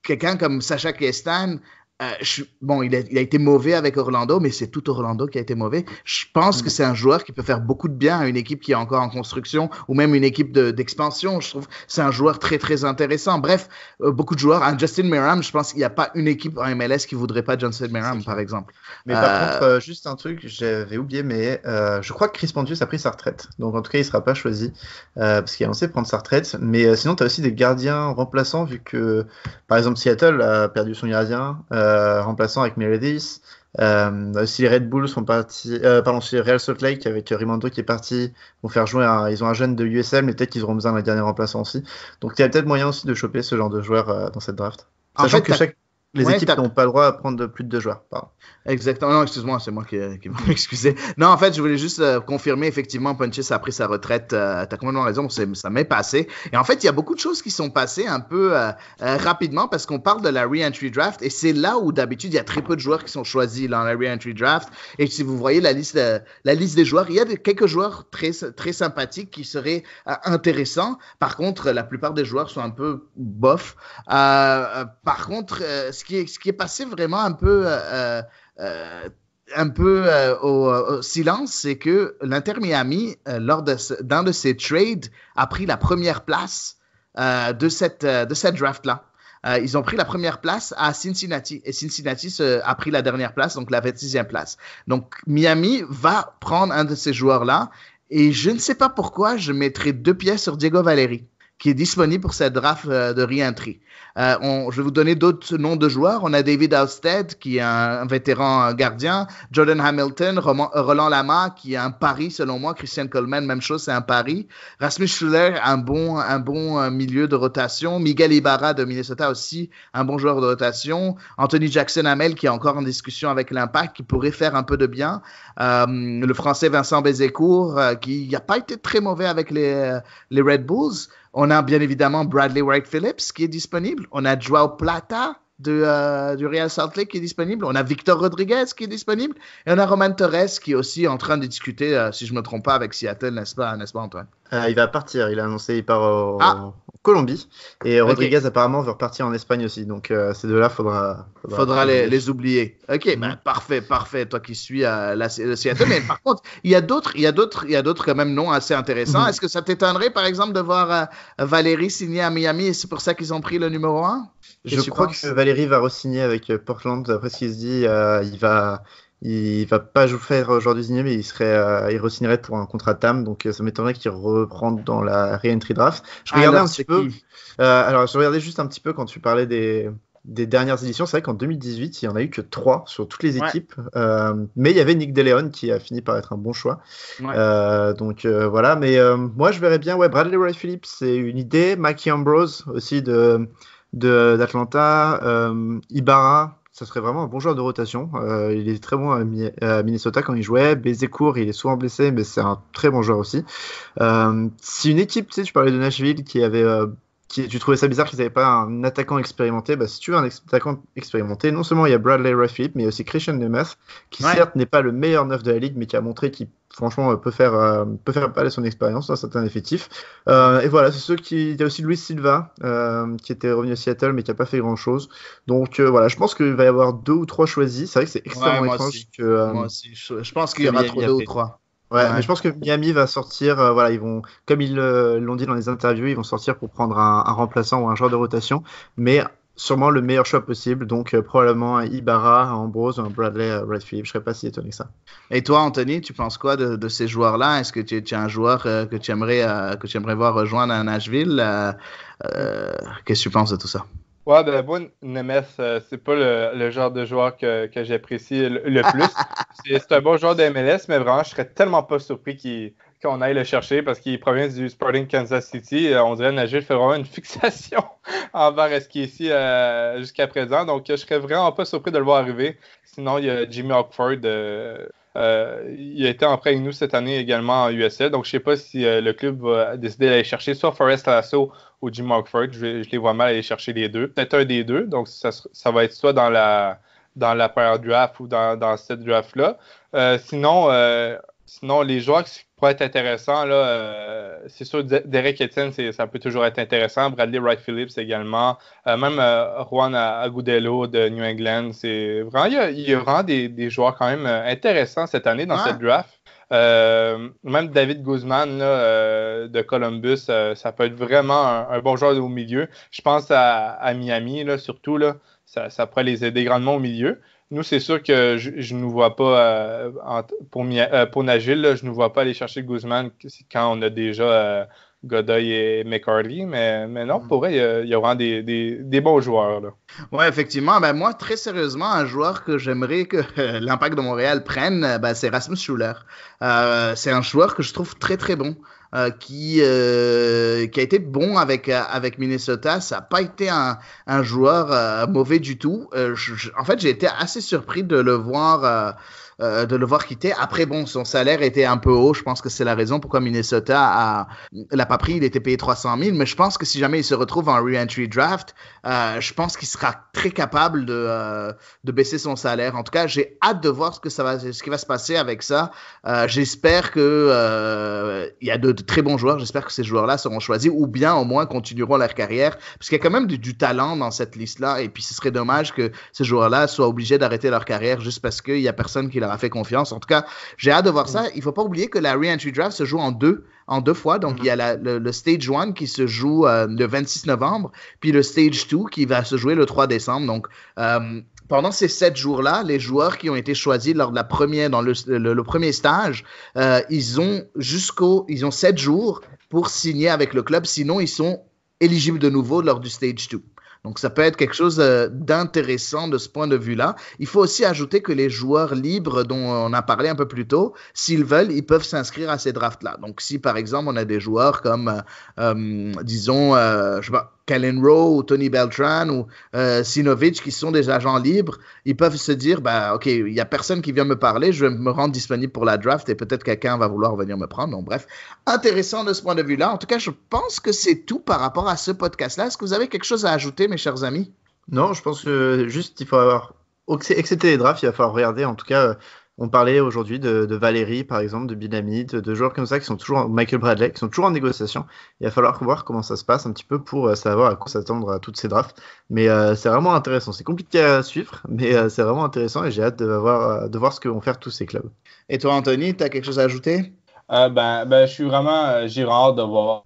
quelqu'un comme Sacha Kriestan, il a été mauvais avec Orlando, mais c'est tout Orlando qui a été mauvais. Je pense que c'est un joueur qui peut faire beaucoup de bien à une équipe qui est encore en construction ou même une équipe d'expansion. Je trouve que c'est un joueur très, très intéressant. Bref, beaucoup de joueurs. Justin Meram, je pense qu'il n'y a pas une équipe en MLS qui ne voudrait pas Justin Meram, par exemple. Mais par contre, juste un truc, j'avais oublié, mais je crois que Chris Pontius a pris sa retraite. Donc en tout cas, il ne sera pas choisi parce qu'il a annoncé prendre sa retraite. Mais sinon, tu as aussi des gardiens remplaçants, vu que, par exemple, Seattle a perdu son gardien. Remplaçant avec Meredith. Si les Red Bulls sont partis, si Real Salt Lake avec Rimando qui est parti, vont faire jouer ils ont un jeune de USL, mais peut-être qu'ils auront besoin d'un dernier remplaçant aussi. Donc il y a peut-être moyen aussi de choper ce genre de joueur dans cette draft. Sachant que Les Ouais, équipes n'ont pas le droit à prendre plus de 2 joueurs. Pardon. Exactement. Non, excuse-moi, c'est moi qui m'excusais. Non, en fait, je voulais juste confirmer, effectivement, Ponchis a pris sa retraite. T'as complètement raison, ça m'est passé. Et en fait, il y a beaucoup de choses qui sont passées un peu rapidement parce qu'on parle de la re-entry draft et c'est là où d'habitude, il y a très peu de joueurs qui sont choisis dans la re-entry draft. Et si vous voyez la liste des joueurs, il y a quelques joueurs très, très sympathiques qui seraient intéressants. Par contre, la plupart des joueurs sont un peu bof. Par contre, ce qui est passé vraiment un peu au silence, c'est que l'Inter Miami, lors d'un de ses trades, a pris la première place de cette draft-là. Ils ont pris la première place à Cincinnati et Cincinnati a pris la dernière place, donc la 26e place. Donc Miami va prendre un de ces joueurs-là et je ne sais pas pourquoi je mettrai 2 pièces sur Diego Valeri, qui est disponible pour cette draft de re-entry. Je vais vous donner d'autres noms de joueurs. On a David Alstead, qui est un vétéran gardien. Jordan Hamilton, Roland Lama, qui est un pari selon moi. Christian Coleman, même chose, c'est un pari. Rasmus Schuller, un bon milieu de rotation. Miguel Ibarra de Minnesota aussi, un bon joueur de rotation. Anthony Jackson-Hamel, qui est encore en discussion avec l'Impact, qui pourrait faire un peu de bien. Le Français Vincent Bézécourt, qui n'a pas été très mauvais avec les Red Bulls. On a bien évidemment Bradley Wright Phillips qui est disponible. On a Joao Plata du Real Salt Lake qui est disponible. On a Victor Rodriguez qui est disponible. Et on a Roman Torres qui est aussi en train de discuter, si je ne me trompe pas, avec Seattle, n'est-ce pas Antoine? Il va partir. Il a annoncé il part en Colombie. Et Rodriguez apparemment veut repartir en Espagne aussi. Donc ces deux-là, faudra les oublier. Ok, ben, parfait. Toi qui suis le Seattle. Mais par contre, il y a d'autres quand même noms assez intéressants. Est-ce que ça t'étonnerait, par exemple, de voir Valeri signer à Miami et c'est pour ça qu'ils ont pris le numéro 1? Je crois que Valeri va re-signer avec Portland. Après ce qu'il se dit, il va pas faire joueur désigné, mais il re-signerait pour un contrat TAM. Donc ça m'étonnerait qu'il reprenne dans la re-entry draft. Je regardais un petit peu. Alors je regardais juste un petit peu quand tu parlais des dernières éditions. C'est vrai qu'en 2018, il n'y en a eu que 3 sur toutes les équipes. Mais il y avait Nick DeLeon qui a fini par être un bon choix. Donc voilà. Mais moi, je verrais bien. Bradley Wright Phillips, c'est une idée. Mackie Ambrose aussi d'Atlanta. Ibarra, ça serait vraiment un bon joueur de rotation. Il est très bon à Minnesota quand il jouait. Bézécourt, il est souvent blessé, mais c'est un très bon joueur aussi. Si une équipe, tu parlais de Nashville qui avait... tu trouvais ça bizarre qu'ils n'avaient pas un attaquant expérimenté, si tu veux un attaquant expérimenté, non seulement il y a Bradley Wright Phillips, mais il y a aussi Christian Nemeth, qui certes n'est pas le meilleur neuf de la ligue, mais qui a montré qu'il franchement peut faire parler son expérience dans certains effectifs. Et voilà, c'est ceux qui... Il y a aussi Luis Silva, qui était revenu à Seattle, mais qui n'a pas fait grand-chose. Donc voilà, je pense qu'il va y avoir 2 ou 3 choisis. C'est vrai que c'est extrêmement étrange moi aussi, je pense qu'il y aura trop 2 ou 3. Mais je pense que Miami va sortir, ils vont, comme ils l'ont dit dans les interviews, ils vont sortir pour prendre un remplaçant ou un joueur de rotation, mais sûrement le meilleur choix possible, donc probablement un Ibarra, un Ambrose, un Bradley Wright Phillips. Je serais pas si étonné que ça. Et toi, Anthony, tu penses quoi de ces joueurs-là? Est-ce que tu es un joueur que tu aimerais voir rejoindre à Nashville? Qu'est-ce que tu penses de tout ça? Ouais, moi, Nemeth, c'est pas le genre de joueur que j'apprécie le plus. C'est un bon joueur de MLS, mais vraiment, je serais tellement pas surpris qu'on aille le chercher parce qu'il provient du Sporting Kansas City. On dirait que Nashville fait vraiment une fixation envers ce qui est ici jusqu'à présent. Donc, je serais vraiment pas surpris de le voir arriver. Sinon, il y a Jimmy Hockford. Il a été en prêt avec nous cette année également en USL. Donc, je sais pas si le club va décider d'aller chercher soit Forrest Lasso ou Jim Hockford. Je les vois mal aller chercher les deux. Peut-être un des deux. Donc, ça va être soit dans la première draft ou dans cette draft-là. Sinon, les joueurs qui pourraient être intéressants, là, c'est sûr, Derek Etienne, ça peut toujours être intéressant. Bradley Wright Phillips également. Même Juan Agudelo de New England. C'est vraiment, il y a vraiment des joueurs quand même intéressants cette année dans cette draft. Même David Guzman là, de Columbus, ça peut être vraiment un bon joueur au milieu. Je pense à Miami, là, surtout, là, ça pourrait les aider grandement au milieu. Nous, c'est sûr que je ne nous vois pas, pour Nashville, là, je ne nous vois pas aller chercher Guzman quand on a déjà Godoy et McCarty, mais non, pour vrai, il y a vraiment des bons joueurs. Oui, effectivement. Moi, très sérieusement, un joueur que j'aimerais que l'Impact de Montréal prenne, c'est Rasmus Schuller. C'est un joueur que je trouve très, très bon. qui a été bon avec Minnesota. Ça n'a pas été un joueur mauvais du tout. En fait, j'ai été assez surpris de le voir quitter. Après, bon, son salaire était un peu haut. Je pense que c'est la raison pourquoi Minnesota l'a pas pris. Il était payé 300 000. Mais je pense que si jamais il se retrouve en re-entry draft, je pense qu'il sera très capable de baisser son salaire. En tout cas, j'ai hâte de voir ce qui va se passer avec ça. J'espère que il y a de très bons joueurs. J'espère que ces joueurs-là seront choisis ou bien au moins continueront leur carrière. Parce qu'il y a quand même du talent dans cette liste-là. Et puis, ce serait dommage que ces joueurs-là soient obligés d'arrêter leur carrière juste parce qu'il y a personne qui leur a fait confiance. En tout cas, j'ai hâte de voir ça. Il ne faut pas oublier que la re-entry draft se joue en deux fois. Donc, il y a le Stage 1 qui se joue le 26 novembre, puis le Stage 2 qui va se jouer le 3 décembre. Donc, pendant ces 7 jours-là, les joueurs qui ont été choisis lors de dans le premier stage, ils ont 7 jours pour signer avec le club. Sinon, ils sont éligibles de nouveau lors du Stage 2. Donc, ça peut être quelque chose d'intéressant de ce point de vue-là. Il faut aussi ajouter que les joueurs libres dont on a parlé un peu plus tôt, s'ils veulent, ils peuvent s'inscrire à ces drafts-là. Donc, si, par exemple, on a des joueurs comme, disons, je sais pas, Kellen Rowe ou Tony Beltran ou Sinovic qui sont des agents libres, ils peuvent se dire, OK, il n'y a personne qui vient me parler, je vais me rendre disponible pour la draft et peut-être quelqu'un va vouloir venir me prendre. Donc, bref, intéressant de ce point de vue-là. En tout cas, je pense que c'est tout par rapport à ce podcast-là. Est-ce que vous avez quelque chose à ajouter, mes chers amis? Non, je pense que juste, il faut avoir, excepté les drafts, il va falloir regarder, en tout cas, on parlait aujourd'hui de Valérie, par exemple, de Bilamid, de joueurs comme ça qui sont toujours, Michael Bradley, qui sont toujours en négociation. Il va falloir voir comment ça se passe un petit peu pour savoir à quoi s'attendre à toutes ces drafts. Mais c'est vraiment intéressant. C'est compliqué à suivre, mais c'est vraiment intéressant et j'ai hâte de voir ce que vont faire tous ces clubs. Et toi, Anthony, tu as quelque chose à ajouter? J'ai vraiment hâte de voir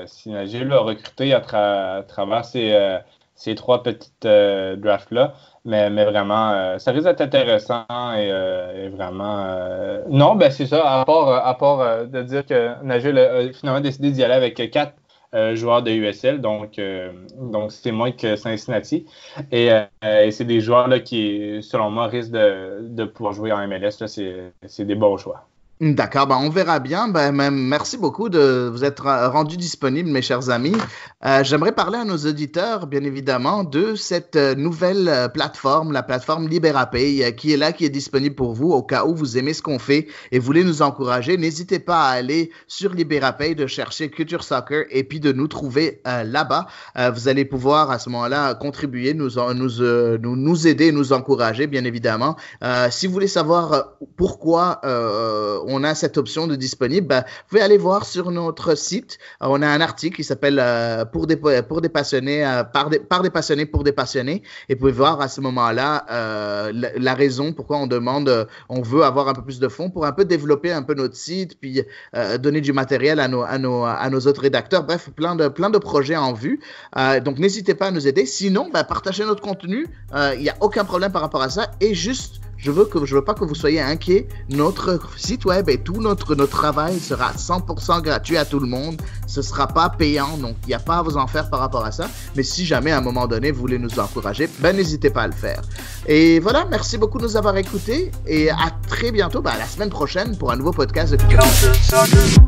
si Nashville l'a recruté à travers ces 3 petites drafts-là. Mais vraiment, ça risque d'être intéressant et vraiment... Non, c'est ça, à part de dire que Nashville a finalement décidé d'y aller avec 4 joueurs de USL, donc c'est moins que Cincinnati. Et c'est des joueurs là, qui, selon moi, risquent de pouvoir jouer en MLS. Là, c'est des bons choix. D'accord, on verra bien. Merci beaucoup de vous être rendu disponible, mes chers amis. J'aimerais parler à nos auditeurs, bien évidemment, de cette nouvelle plateforme, la plateforme LiberaPay, qui est là, qui est disponible pour vous au cas où vous aimez ce qu'on fait et voulez nous encourager. N'hésitez pas à aller sur LiberaPay, de chercher Culture Soccer et puis de nous trouver là-bas. Vous allez pouvoir à ce moment-là contribuer, nous aider, nous encourager, bien évidemment. Si vous voulez savoir pourquoi on a cette option de disponible, vous pouvez aller voir sur notre site. On a un article qui s'appelle pour des passionnés, par des passionnés pour des passionnés. Et vous pouvez voir à ce moment-là la raison pourquoi on veut avoir un peu plus de fonds pour un peu développer un peu notre site, puis donner du matériel à nos autres rédacteurs. Bref, plein de projets en vue. Donc, n'hésitez pas à nous aider. Sinon, partagez notre contenu. Il n'y a aucun problème par rapport à ça. Et juste, je veux pas que vous soyez inquiets. Notre site web et tout notre travail sera 100% gratuit à tout le monde. Ce sera pas payant, donc il n'y a pas à vous en faire par rapport à ça. Mais si jamais à un moment donné vous voulez nous encourager, n'hésitez pas à le faire. Et voilà, merci beaucoup de nous avoir écoutés et à très bientôt, la semaine prochaine pour un nouveau podcast de Culture Soccer.